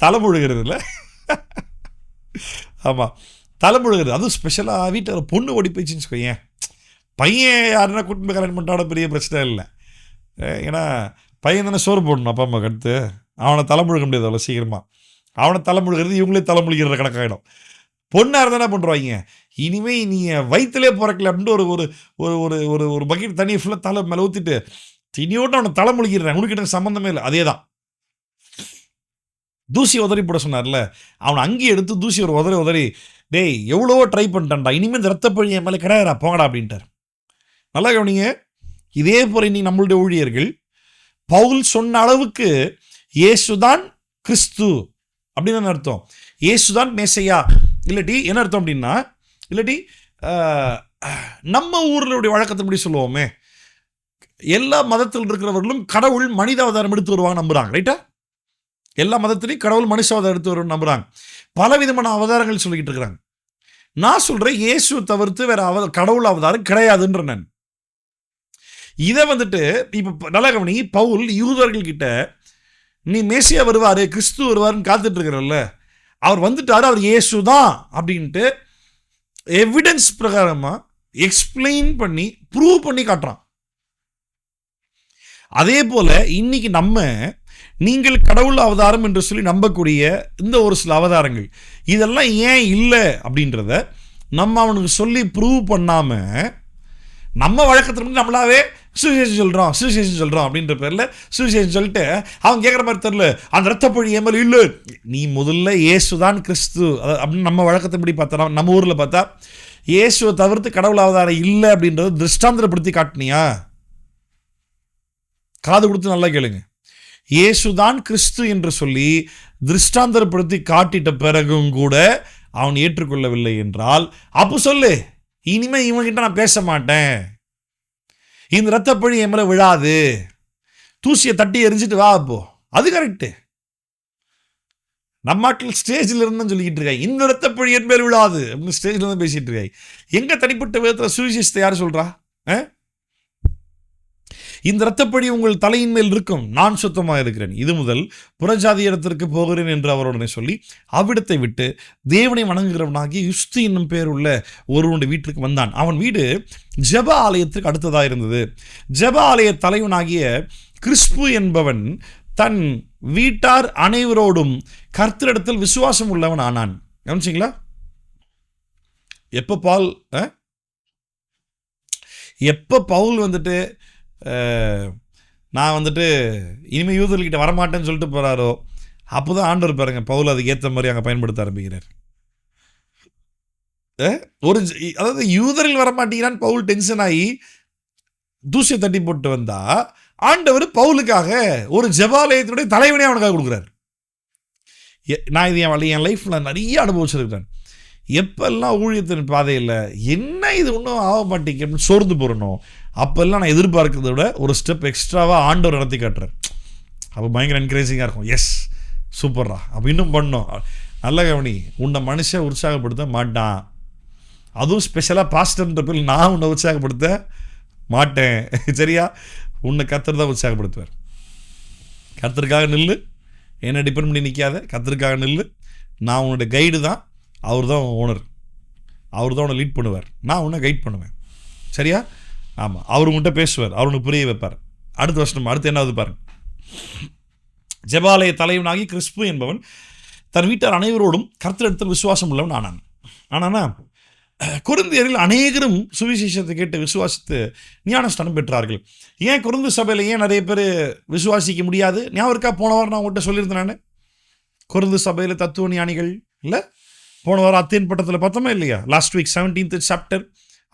தலைமுழுகிறது இல்லை? ஆமாம், தலைமுழுகிறது. அதுவும் ஸ்பெஷலாக வீட்டில் பொண்ணு ஓடி போயிடுச்சுன்னு வச்சுக்கோ, ஏன் பையன் யாருன்னா கூட்டிட்டு போய் கல்யாணம் பண்ணிட்டாட பெரிய பிரச்சனை இல்லை. ஏன்னா பையன் தானே சோறு போடணும் அப்பா அம்மா கடுத்து, அவனை தலைமுழுக முடியாது அவ்வளோ சீக்கிரமாக. அவனை தலைமுழுகிறது இவங்களே தலைமுழுகிற கணக்காகிடும். பொண்ணாக இருந்தால் என்ன பண்ணுறாங்க, இனிமேல் நீ வயிற்றுலே பிறக்கல அப்படின்ட்டு ஒரு ஒரு ஒரு ஒரு பக்கெட் தண்ணியை ஃபுல்லாக தலை மேலே ஊற்றிட்டு தினியோட்டு அவனை தலைமுழுகிடுறேன், உனக்கிட்ட சம்மந்தமே இல்லை. அதே தான் தூசி உதறி போட சொன்னார்ல, அவனை அங்கேயே எடுத்து தூசி ஒரு உதறி டேய் எவ்வளவோ ட்ரை பண்ணிட்டான்டா, இனிமேல் இந்த ரத்தப்பழி என் மேலே கிடையாதா போங்கடா அப்படின்ட்டார். நல்லா கவனிங்க. இதே போல நீ நம்மளுடைய ஊழியர்கள் பவுல் சொன்ன அளவுக்கு இயேசுதான் கிறிஸ்து அப்படின்னு அர்த்தம், இயேசுதான் மேசையா, இல்லாட்டி என்ன அர்த்தம் அப்படின்னா, இல்லாட்டி நம்ம ஊர்களுடைய வழக்கத்தின்படி சொல்லுவோமே, எல்லா மதத்தில் இருக்கிறவர்களும் கடவுள் மனித அவதாரம் எடுத்து வருவாங்க நம்புறாங்க. ரைட்டா? எல்லா மதத்திலையும் கடவுள் மனுஷ அவதாரம் எடுத்து வருவாங்க நம்புறாங்க. பல விதமான அவதாரங்கள் சொல்லிக்கிட்டு இருக்கிறாங்க. நான் சொல்றேன் இயேசு தவிர்த்து வேற கடவுள் அவதாரம் கிடையாதுன்ற. நான் இதை வந்துட்டு இப்ப நல்லா கவனி. பவுல் யூதர்கள் கிட்ட நீ மேசியா வருவாரு, கிறிஸ்து வருவாருன்னு காத்துட்டு இருக்கிறல்ல, அவர் வந்துட்டாரு, அவர் இயேசு தான் அப்படின்ட்டு எவிடன்ஸ் பிரகாரமா எக்ஸ்பிளைன் பண்ணி ப்ரூவ் பண்ணி காட்டுறான். அதே போல இன்னைக்கு நம்ம நீங்கள் கடவுள் அவதாரம் என்று சொல்லி நம்பக்கூடிய இந்த ஒரு சில அவதாரங்கள் இதெல்லாம் ஏன் இல்லை அப்படின்றத நம்ம அவனுக்கு சொல்லி ப்ரூவ் பண்ணாம நம்ம வழக்கத்தில் நம்மளாவே சுவிசேஷம் சொல்கிறோம் அப்படின்ற பேரில் சுவிசேஷம் சொல்லிட்டு அவன் கேட்குற மாதிரி தெரியல, அந்த ரத்தப்பழி ஏமல் இல்லை, நீ முதல்ல இயேசுதான் கிறிஸ்து அப்படின்னு நம்ம வழக்கத்தின்படி பார்த்தா, நம்ம ஊரில் பார்த்தா இயேசுவை தவிர்த்து கடவுள் அவதாரம் இல்லை அப்படின்றத திருஷ்டாந்தரப்படுத்தி காட்டினியா? காது கொடுத்து நல்லா கேளுங்க. இயேசுதான் கிறிஸ்து என்று சொல்லி திருஷ்டாந்தரப்படுத்தி காட்டிட்ட பிறகும் கூட அவன் ஏற்றுக்கொள்ளவில்லை என்றால், அப்போ சொல்லு, இனிமே இவன்கிட்ட நான் பேச மாட்டேன், இந்த இரத்தப்பழி என் மேல விழாது, தூசியை தட்டி எரிஞ்சிட்டு வா. அப்போ அது கரெக்டு. நம்ம நாட்டில் ஸ்டேஜில் இருந்துன்னு சொல்லிக்கிட்டு இருக்காங்க, இந்த இரத்தப்பழி என் மேல் விழாது அப்படின்னு ஸ்டேஜில் இருந்து பேசிட்டு இருக்காங்க. எங்க தனிப்பட்ட விதத்தில் சுவிசேஷத்தை யார் சொல்றா? இந்த இரத்தப்பழி உங்கள் தலையின் மேல் இருக்கும், நான் சுத்தமாக இருக்கிறேன், இது முதல் புறஜாதி இடத்திற்கு போகிறேன் என்று அவருடனே சொல்லி அவ்விடத்தை விட்டு தேவனை வணங்குகிறவனாகிய யுஸ்து என்னும் பேர் உள்ள ஒருவனுடைய வீட்டுக்கு வந்தான். அவன் வீடு ஜெப ஆலயத்திற்கு அடுத்ததாக இருந்தது. ஜெப ஆலய தலைவனாகிய கிறிஸ்பு என்பவன் தன் வீட்டார் அனைவரோடும் கர்த்தரிடத்தில் விசுவாசம் உள்ளவன் ஆனான். கவனிச்சிங்களா? எப்போ பவுல் வந்துட்டு நான் வந்துட்டு இனிமேல் யூதர்கிட்ட வரமாட்டேன்னு சொல்லிட்டு போகிறாரோ, அப்போ தான் ஆண்டவர் பாருங்க பவுல் அதுக்கு ஏற்ற மாதிரி அங்கே பயன்படுத்த ஆரம்பிக்கிறார். அதாவது யூதரில் வரமாட்டேங்கிறான்னு பவுல் டென்ஷன் ஆகி தூசியை தட்டி போட்டு வந்தா, ஆண்டவர் பவுலுக்காக ஒரு ஜெபாலயத்தினுடைய தலைவனே அவனுக்காக கொடுக்குறாரு. நான் இது என் லைஃப்பில் நிறைய அனுபவிச்சிருக்கிறேன். எப்பெல்லாம் ஊழியத்தின் பாதையில் என்ன இது ஒன்றும் ஆக மாட்டேங்க அப்படின்னு சோர்ந்து போகிறனோ, அப்போல்லாம் நான் எதிர்பார்க்கிறத விட ஒரு ஸ்டெப் எக்ஸ்ட்ராவாக ஆண்டவர் நடத்தி காட்டுறார். அப்போ பயங்கர என்கரேஜிங்காக இருக்கும். எஸ், சூப்பர்ரா, அப்போ இன்னும் பண்ணோம். நல்ல கவனி, உன்னை மனுஷன் உற்சாகப்படுத்த மாட்டான். அதுவும் ஸ்பெஷலாக பாஸ்டர்ன்ற பேர் நான் உன்னை உற்சாகப்படுத்த மாட்டேன். சரியா? உன்னை கர்த்தர் தான் உற்சாகப்படுத்துவார். கர்த்தருக்காக நில்லு, என்னை டிபெண்ட் பண்ணி நிற்காத, கர்த்தருக்காக நில்லு. நான் உன்னுடைய கைடு தான், அவர் தான் ஓனர், அவர் தான் உன்னை லீட் பண்ணுவார், நான் உன்னை கைட் பண்ணுவேன். சரியா? ஆமாம், அவர் உங்கள்கிட்ட பேசுவார், அவர் உனக்கு புரிய வைப்பார். அடுத்த வருஷம் அடுத்து என்னாவது பாருங்க. ஜெபாலய தலைவனாகி கிறிஸ்பு என்பவன் தன் வீட்டார் அனைவரோடும் கர்த்தரிடத்தில் விசுவாசம் உள்ளவன் ஆனான். ஆனானா கொரிந்தியரில் அநேகரும் சுவிசேஷத்தை கேட்டு விசுவாசித்து ஞானஸ்தானம் பெற்றார்கள். ஏன் கொரிந்து சபையில் ஏன் நிறைய பேர் விசுவாசிக்க முடியாது? ஞாபகம் இருக்கா? போன வாரம் நான் உங்கள்கிட்ட சொல்லியிருந்தேன். நான் கொரிந்து சபையில் தத்துவ ஞானிகள் இல்லை, போன வாரம் அத்தேன் பட்டத்தில் பார்த்தோமா இல்லையா? லாஸ்ட் வீக் 17th சாப்டர்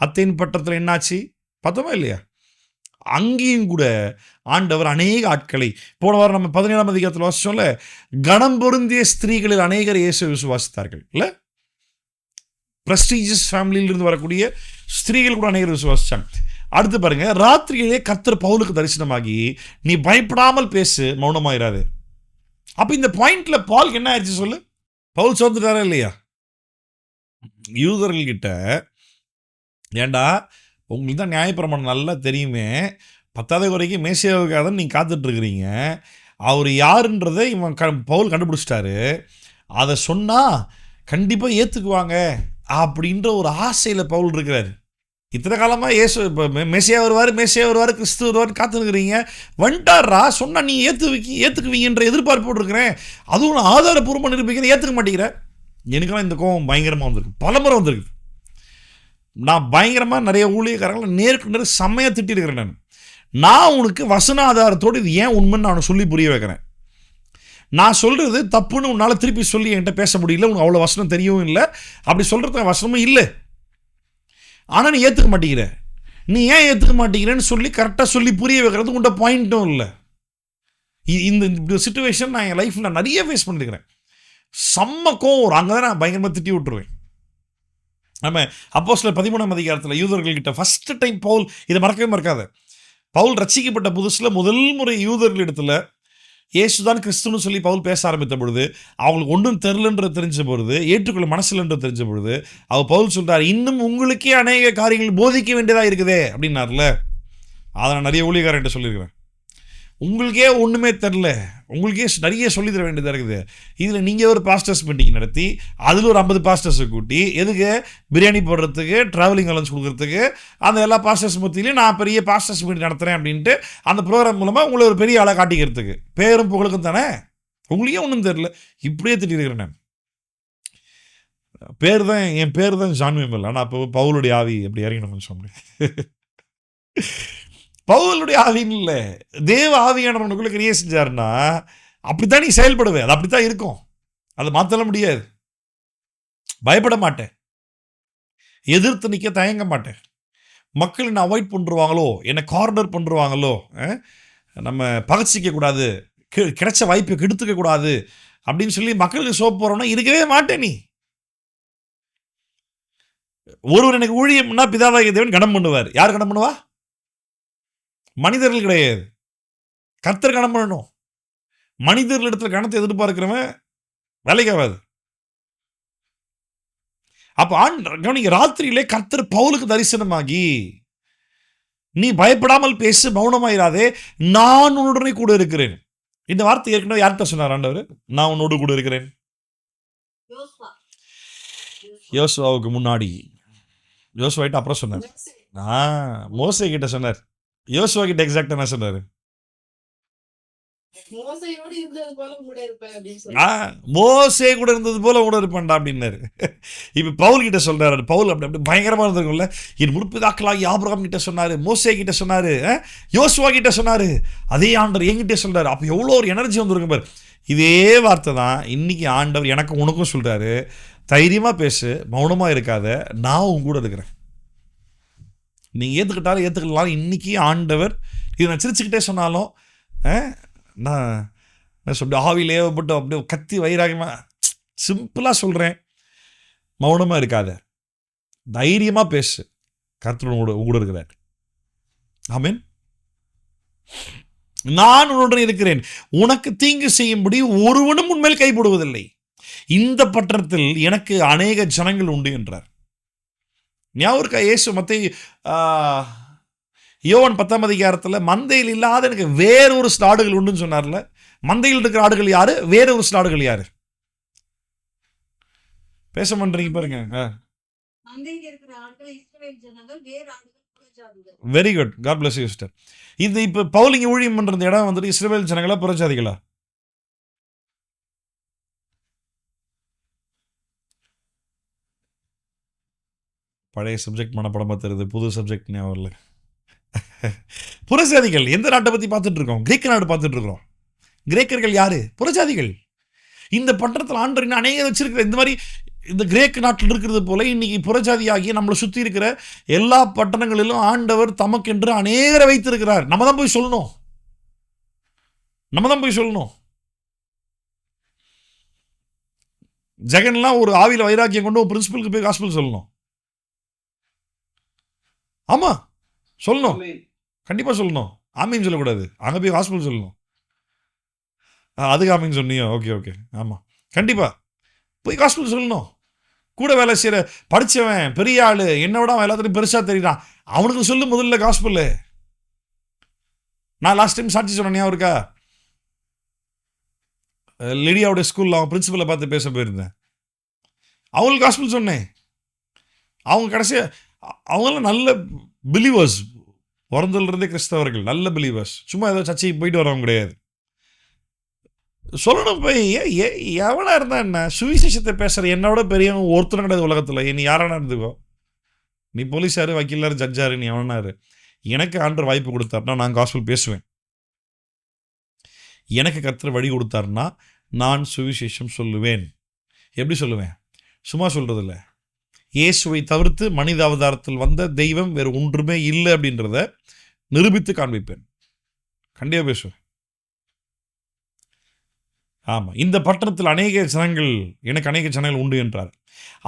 அத்தேன் பட்டத்தில் என்னாச்சு பார்த்தோமா இல்லையா? அங்கேயும் கூட ஆண்டவர் அநேக ஆட்களை, போன வாரம் நம்ம 17ஆம் அதிகாரத்தில் வாசிச்சோம்ல, கணம் பொருந்திய ஸ்திரீகளில் அநேகர் இயேசு விசுவாசித்தார்கள். இல்லை, பிரஸ்டீஜியஸ் ஃபேமிலியிலிருந்து வரக்கூடிய ஸ்திரீகள் கூட அநேகர் விசுவாசிச்சாங்க. அடுத்து பாருங்க, ராத்திரியிலே கர்த்தர் பவுலுக்கு தரிசனமாகி, நீ பயப்படாமல் பேசு, மௌனமாயிராது. அப்போ இந்த பாயிண்ட்ல பாலுக்கு என்ன ஆயிடுச்சு சொல்லு? பவுல் சோர்ந்துட்டாரா இல்லையா? யூதர்கள்கிட்ட, ஏண்டா உங்களுக்கு தான் நியாயப்பிரமாணம் நல்லா தெரியுமே, 10வது வரைக்கும் மேசியாவுக்காக தான் நீங்கள் காத்துட்ருக்கிறீங்க, அவர் யாருன்றதை இவன் பவுல் கண்டுபிடிச்சிட்டாரு, அதை சொன்னால் கண்டிப்பாக ஏற்றுக்குவாங்க அப்படின்ற ஒரு ஆசையில் பவுல் இருக்கிறார். இத்தனை காலமாக இப்போ மெசியா வருவார் கிறிஸ்து வருவார் காத்துருக்கிறீங்க, வந்துட்டாரா சொன்னால் நீ ஏற்றுக்குவீங்கன்ற எதிர்பார்ப்பு இருக்கிறேன், அதுவும் நான் ஆதாரப்பூர்வமாக நிரூபிக்கிறேன், ஏற்றுக்க மாட்டேங்கிறேன். எனக்கெல்லாம் இந்த கோபம் பயங்கரமாக வந்திருக்கு, பலமுறை வந்திருக்கு. நான் பயங்கரமாக நிறைய ஊழியக்காரங்களை நேருக்கு நேரம் செம்மையாக திட்டிருக்கிறேன். நான் உனக்கு வசன ஆதாரத்தோடு இது ஏன் உண்மைன்னு நான் சொல்லி புரிய வைக்கிறேன். நான் சொல்கிறது தப்புன்னு உன்னால் திருப்பி சொல்லி என்கிட்ட பேச முடியல, உனக்கு அவ்வளோ வசனம் தெரியவும் இல்லை, அப்படி சொல்கிறதுக்கு வசனமும் இல்லை, ஆனால் நீ ஏற்றுக்க மாட்டேங்கிற. நீ ஏன் ஏற்றுக்க மாட்டேங்கிறேன்னு சொல்லி கரெக்டாக சொல்லி புரிய வைக்கிறது உன்ட்ட பாயிண்ட்டும் இல்லை. இந்த சிச்சுவேஷன் நான் என் லைஃப்பில் நிறைய ஃபேஸ் பண்ணியிருக்கிறேன். செம்ம கோவம், அங்கே தான் நான் பயங்கரமாக திட்டி விட்டுருவேன். நம்ம அப்போஸ்தலர் 13ஆம் அதிகாரத்தில் யூதர்கள்கிட்ட ஃபஸ்ட்டு டைம் பவுல், இதை மறக்கவே மறக்காத, பவுல் ரட்சிக்கப்பட்ட புதுசில் முதல் முறை யூதர்களிடத்தில் இயேசுதான் கிறிஸ்துன்னு சொல்லி பவுல் பேச ஆரம்பித்த பொழுது, அவங்களுக்கு ஒன்றும் தெரிலன்றது தெரிஞ்ச பொழுது, ஏற்றுக்கொள்ள மனசில்ன்றது தெரிஞ்ச பொழுது, அவர் பவுல் சொல்கிறார், இன்னும் உங்களுக்கே அநேக காரியங்கள் போதிக்க வேண்டியதாக இருக்குதே அப்படின்னார்ல. அதை நான் நிறைய ஊழியக்காரர்கிட்ட சொல்லியிருக்கிறேன். உங்களுக்கே ஒன்றுமே தெரில, உங்களுக்கே நிறைய சொல்லி தர வேண்டியதாக இருக்குது. இதில் நீங்கள் ஒரு பாஸ்டர்ஸ் மீட்டிங் நடத்தி அதில் ஒரு 50 பாஸ்டர்ஸை கூட்டி, எதுக்கு? பிரியாணி போடுறதுக்கு, ட்ராவலிங் அலவன்ஸ் கொடுக்குறதுக்கு, அந்த எல்லா பாஸ்டர்ஸ் மத்தியிலையும் நான் பெரிய பாஸ்டர்ஸ் மீட்டிங் நடத்துகிறேன் அப்படின்ட்டு அந்த ப்ரோக்ராம் மூலமாக உங்களை ஒரு பெரிய ஆளாக காட்டிக்கிறதுக்கு, பேரும் புகழுக்கும் தானே. உங்களுக்கே ஒன்றும் தெரில, இப்படியே திட்டிருக்கிறேன் நான். என் பேர் தான் ஜான் விமல், ஆனால் அப்போ பவுலுடைய ஆவி எப்படி இறங்கணும்னு சொல்ல முடியாது. பவுலுடைய ஆவின்னு இல்லை, தேவ ஆவியானவனுக்குள்ள கிரியை செஞ்சாருன்னா அப்படித்தான் நீ செயல்படுவே, அது அப்படித்தான் இருக்கும், அதை மாற்றல முடியாது. பயப்பட மாட்டேன், எதிர்த்து நிற்க தயங்க மாட்டேன். மக்கள் என்ன அவாய்ட் பண்ணுருவாங்களோ, என்னை கார்னர் பண்ணுருவாங்களோ, நம்ம பகச்சிக்க கூடாது, கிடைச்ச வாய்ப்பை கெடுத்துக்க கூடாது அப்படின்னு சொல்லி மக்களுக்கு சோப்பு போறோம்னா இருக்கவே மாட்டேன். நீ ஒருவர் எனக்கு ஊழியம்னா பிதாவாகிய தேவன் கனம் பண்ணுவார். யார் கனம் பண்ணுவா? மனிதர்கள் கிடையாது, கர்த்தர் கனம் பண்ணணும். மனிதர்கள் இடத்துல கணத்தை எதிர்பார்க்கிறவன் வேலைக்கு ஆகாது. அப்ப கவனிங்க, ராத்திரியிலே கர்த்தர் பவுலுக்கு தரிசனமாகி, நீ பயப்படாமல் பேசு, மௌனமாயிராதே, நான் உன்னுடனே கூட இருக்கிறேன். இந்த வார்த்தை ஏற்கனவே யார்கிட்ட சொன்னார் ஆண்டவர்? நான் உன்னோடு கூட இருக்கிறேன். யோசுவாவுக்கு முன்னாடி, யோசுவாகிட்ட அப்புறம் சொன்னார். மோசே கிட்ட சொன்னார். யோசுவா கிட்ட எக்ஸாக்டா என்ன சொன்னாரு? மோசே கூட இருந்தது போல கூட இருப்பேன்டா அப்படின்னாரு. இப்ப பவுல் கிட்ட சொல்றாரு. பவுல் அப்படி அப்படி பயங்கரமா இருந்திருக்கும்ல. என் முற்பிதாக்களாகி ஆபிரகாம் கிட்ட சொன்னாரு, மோசே கிட்ட சொன்னாரு, யோசுவா கிட்ட சொன்னாரு, அதே ஆண்டவர் என்கிட்ட சொல்றாரு. அப்ப எவ்வளவு ஒரு எனர்ஜி வந்துருக்கு பாரு. இதே வார்த்தை தான் இன்னைக்கு ஆண்டவர் எனக்கும் உனக்கும் சொல்றாரு. தைரியமா பேசு, மௌனமா இருக்காத, நான் உன் கூட இருக்கிறேன். நீங்க ஏத்துக்கிட்டாலும் ஏத்துக்கலாம். இன்னைக்கு ஆண்டவர் இதை நான் சிரிச்சுக்கிட்டே சொன்னாலும், நான் சொல்லி ஆவியில் ஏவப்பட்டு அப்படியே கத்தி வைராகமா சிம்பிளா சொல்றேன், மௌனமா இருக்காத, தைரியமா பேசு, கர்த்தர் உங்களோட இருக்கிறார். ஆமென். நான் உன்னுடன் இருக்கிறேன், உனக்கு தீங்கு செய்யும்படி ஒருவனும் உன்மேல் கைப்படுவதில்லை. இந்த பட்டணத்தில் எனக்கு அநேக ஜனங்கள் உண்டு என்றார். ஞாபகம் இருக்கா? இயேசு மத்தேயு யோவான் 10ஆம் அதிகாரத்தில் மந்தையில் இல்லாத எனக்கு வேறொரு சில ஆடுகள் உண்டுன்னு சொன்னார்ல. மந்தையில் இருக்கிற ஆடுகள் யாரு? வேறொரு சில ஆடுகள் யாரு? பேச மாட்டீங்க பாருங்க. Very good, God bless you sister. இது இப்ப பவுலிங்க ஊழியம் பண்ற இடம் வந்துட்டு இஸ்ரவேல் ஜனங்களா புறஜாதிகளா? பழைய சப்ஜெக்ட் மனப்படமா தருது, புது சப்ஜெக்ட் ஞாபகம் இல்லை. புறஜாதிகள். எந்த நாட்டை பத்தி பார்த்துட்டு இருக்கோம்? கிரேக்க நாடு பார்த்துட்டு இருக்கிறோம். கிரேக்கர்கள் யாரு? புறஜாதிகள். இந்த பட்டணத்தில் ஆண்டவர் அநேக வச்சிருக்கிற இந்த மாதிரி இந்த கிரேக்க நாட்டில் இருக்கிறது போல இன்னைக்கு புறஜாதியாகி நம்மளை சுற்றி இருக்கிற எல்லா பட்டணங்களிலும் ஆண்டவர் தமக்கென்று அநேகரை வைத்திருக்கிறார். நம்ம தான் போய் சொல்லணும். ஜெகன்லாம் ஒரு ஆவியில் வைராக்கியம் கொண்டு ஒரு பிரின்சிபலுக்கு போய் காஸ்பல் சொல்லணும். ஆமா, சொல்லணும், கண்டிப்பா சொல்லணும். ஆமீன் சொல்லக்கூடாது, அங்க போய் ஹாஸ்பிட்டல் சொல்லணும். அதுக்கு ஆமீன் சொன்னியோ? ஓகே ஓகே, ஆமா, கண்டிப்பா போய் ஹாஸ்பிட்டல் சொல்லணும். கூட வேலை செய்யற படிச்சவன் பெரிய ஆளு, என்னோட எல்லாத்துலையும் பெருசா தெரியுறான், அவனுக்கு சொல்லு முதல்ல காஸ்பிட்டல். நான் லாஸ்ட் டைம் சாட்சி சொன்னேன், ஞாபகம் இருக்கா? லிடியாவுடைய ஸ்கூல்ல அவன் பிரின்சிபலை பார்த்து பேச போயிருந்தேன். அவங்களுக்கு ஹாஸ்பிட்டல் சொன்னேன். அவங்க கடைசியா அவங்களாம் நல்ல பிலீவர்ஸ், பிறந்ததுலேருந்தே கிறிஸ்தவர்கள், நல்ல பிலீவர்ஸ், சும்மா ஏதோ சர்ச்சைக்கு போயிட்டு வரவங்க கிடையாது. சொல்லணும் போய், எவனா இருந்தா என்ன, சுவிசேஷத்தை பேசுற என்னோட பெரியவங்க ஒருத்தரும் கிடையாது உலகத்தில். நீ யாரானா இருந்துக்கோ, நீ போலீஸாரு, வக்கீலாரு, ஜட்ஜாரு, நீ எவனாரு, எனக்கு ஆண்டவர் வாய்ப்பு கொடுத்தாருன்னா நான் காஸ்பல் பேசுவேன். எனக்கு கர்த்தர் வழி கொடுத்தாருன்னா நான் சுவிசேஷம் சொல்லுவேன். எப்படி சொல்லுவேன்? சும்மா சொல்றதில்லை. இயேசுவை தவிர்த்து மனித அவதாரத்தில் வந்த தெய்வம் வேறு ஒன்றுமே இல்லை அப்படின்றத நிரூபித்து காண்பிப்பேன். கண்டிப்பாக பேசுவேன். ஆமாம், இந்த பட்டணத்தில் எனக்கு அநேக ஜனங்கள் உண்டு என்றார்.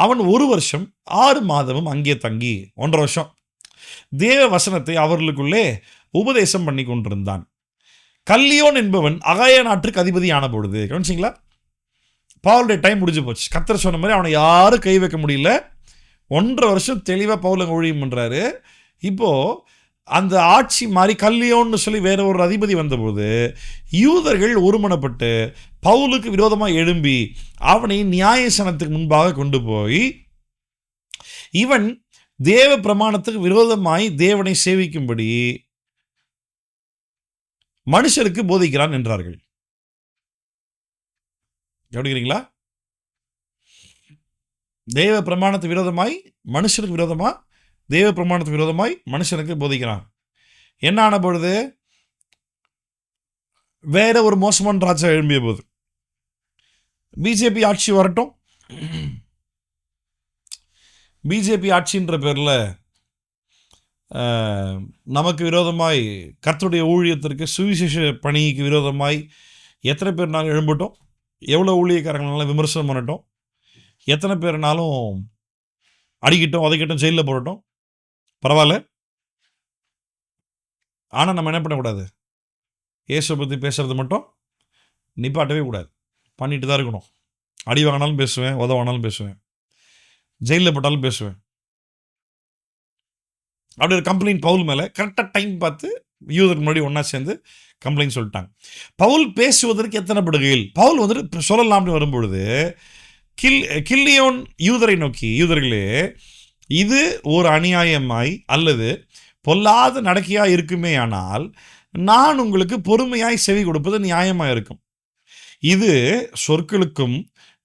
அவன் 1 வருஷம் 6 மாதமும் அங்கே தங்கி 1.5 வருஷம் தேவ வசனத்தை அவர்களுக்குள்ளே உபதேசம் பண்ணி கொண்டிருந்தான். கல்லியோன் என்பவன் அகாய நாட்டுக்கு அதிபதி ஆன பொழுது, கவனிச்சிங்களா, பவுலுடைய டைம் முடிஞ்சு போச்சு. கர்த்தர் சொன்ன மாதிரி அவனை யாரும் கை வைக்க முடியல. 1.5 வருஷம் தெளிவாக பவுல் ஊழியம் பண்ணுறாரு. இப்போது அந்த ஆட்சி மாறி கல்லியோன்னு சொல்லி வேற ஒரு அதிபதி வந்தபோது யூதர்கள் ஒருமனப்பட்டு பவுலுக்கு விரோதமாக எழும்பி அவனை நியாயசனத்துக்கு முன்பாக கொண்டு போய், இவன் தேவ பிரமாணத்துக்கு விரோதமாய் தேவனை சேவிக்கும்படி மனுஷருக்கு போதிக்கிறான் என்றார்கள். கவனிக்கிறீங்களா? தேவ பிரமாணத்துக்கு விரோதமாய் மனுஷனுக்கு விரோதமா, தேவ பிரமாணத்துக்கு விரோதமாய் மனுஷனுக்கு போதிக்கிறான். என்ன ஆன பொழுது வேற ஒரு மோசமான ராஜா எழும்பிய போது, பிஜேபி ஆட்சி வரட்டும், பிஜேபி ஆட்சின்ற பேரில் நமக்கு விரோதமாய், கர்த்தருடைய ஊழியத்திற்கு சுவிசேஷ பணிக்கு விரோதமாய் எத்தனை பேர்னாலும் எழும்பட்டும், எவ்வளோ ஊழியக்காரங்களாலும் விமர்சனம் பண்ணட்டும், எத்தனை பேர்னாலும் அடிக்கட்டும், உதைக்கட்டும், ஜெயிலில் போடட்டும், பரவாயில்ல. ஆனால் நம்ம என்ன பண்ணக்கூடாது? இயேசுவை பற்றி பேசுறது மட்டும் நிப்பாட்டவே கூடாது. பண்ணிட்டு தான் இருக்கணும். அடி வாங்கினாலும் பேசுவேன், உதவானாலும் பேசுவேன், ஜெயிலில் போட்டாலும் பேசுவேன். அப்படி ஒரு கம்ப்ளைண்ட் பவுல் மேலே கரெக்டாக டைம் பார்த்து யூதருக்கு முன்னாடி ஒன்றா சேர்ந்து கம்ப்ளைண்ட் சொல்லிட்டாங்க. பவுல் பேசுவதற்கு எத்தனை படுகையில் பவுல் வந்துட்டு சொல்லலாம்னு வரும்பொழுது கில்லியோன் யூதரை நோக்கி, யூதர்களே, இது ஒரு அநியாயமாய் அல்லது பொல்லாத நடக்கையாக இருக்குமே, ஆனால் நான் உங்களுக்கு பொறுமையாய் செவி கொடுப்பது நியாயமாக இருக்கும். இது சொற்களுக்கும்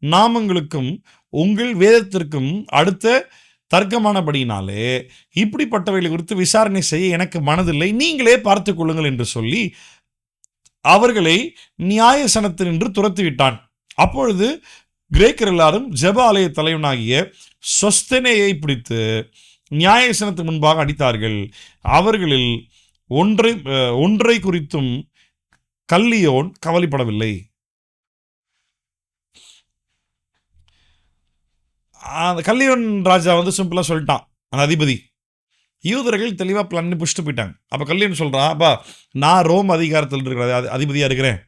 நாமங்களுக்கும் உங்கள் வேதத்திற்கும் அடுத்த தர்க்கமானபடினாலே இப்படிப்பட்டவைகளை குறித்து விசாரணை செய்ய எனக்கு மனதில்லை, நீங்களே பார்த்து கொள்ளுங்கள் என்று சொல்லி அவர்களை நியாயசனத்தினின்று துரத்திவிட்டான். அப்பொழுது கிரேக்கர் எல்லாரும் ஜெப ஆலய தலைவனாகிய சொஸ்தெனேயை பிடித்து நியாயசனத்துக்கு முன்பாக அடித்தார்கள். அவர்களில் ஒன்றை குறித்தும் கல்லியோன் கவலைப்படவில்லை. அந்த கல்லியோன் ராஜா வந்து சிம்பிளாக சொல்லிட்டான், அந்த அதிபதி. யூதர்கள் தெளிவாக பிளான் பண்ணி புஷ்ட்டு போயிட்டாங்க. அப்போ கல்லியோன் சொல்கிறான், அப்பா நான் ரோம் அதிகாரத்தில் இருக்கிற அதிபதியாக இருக்கிறேன்,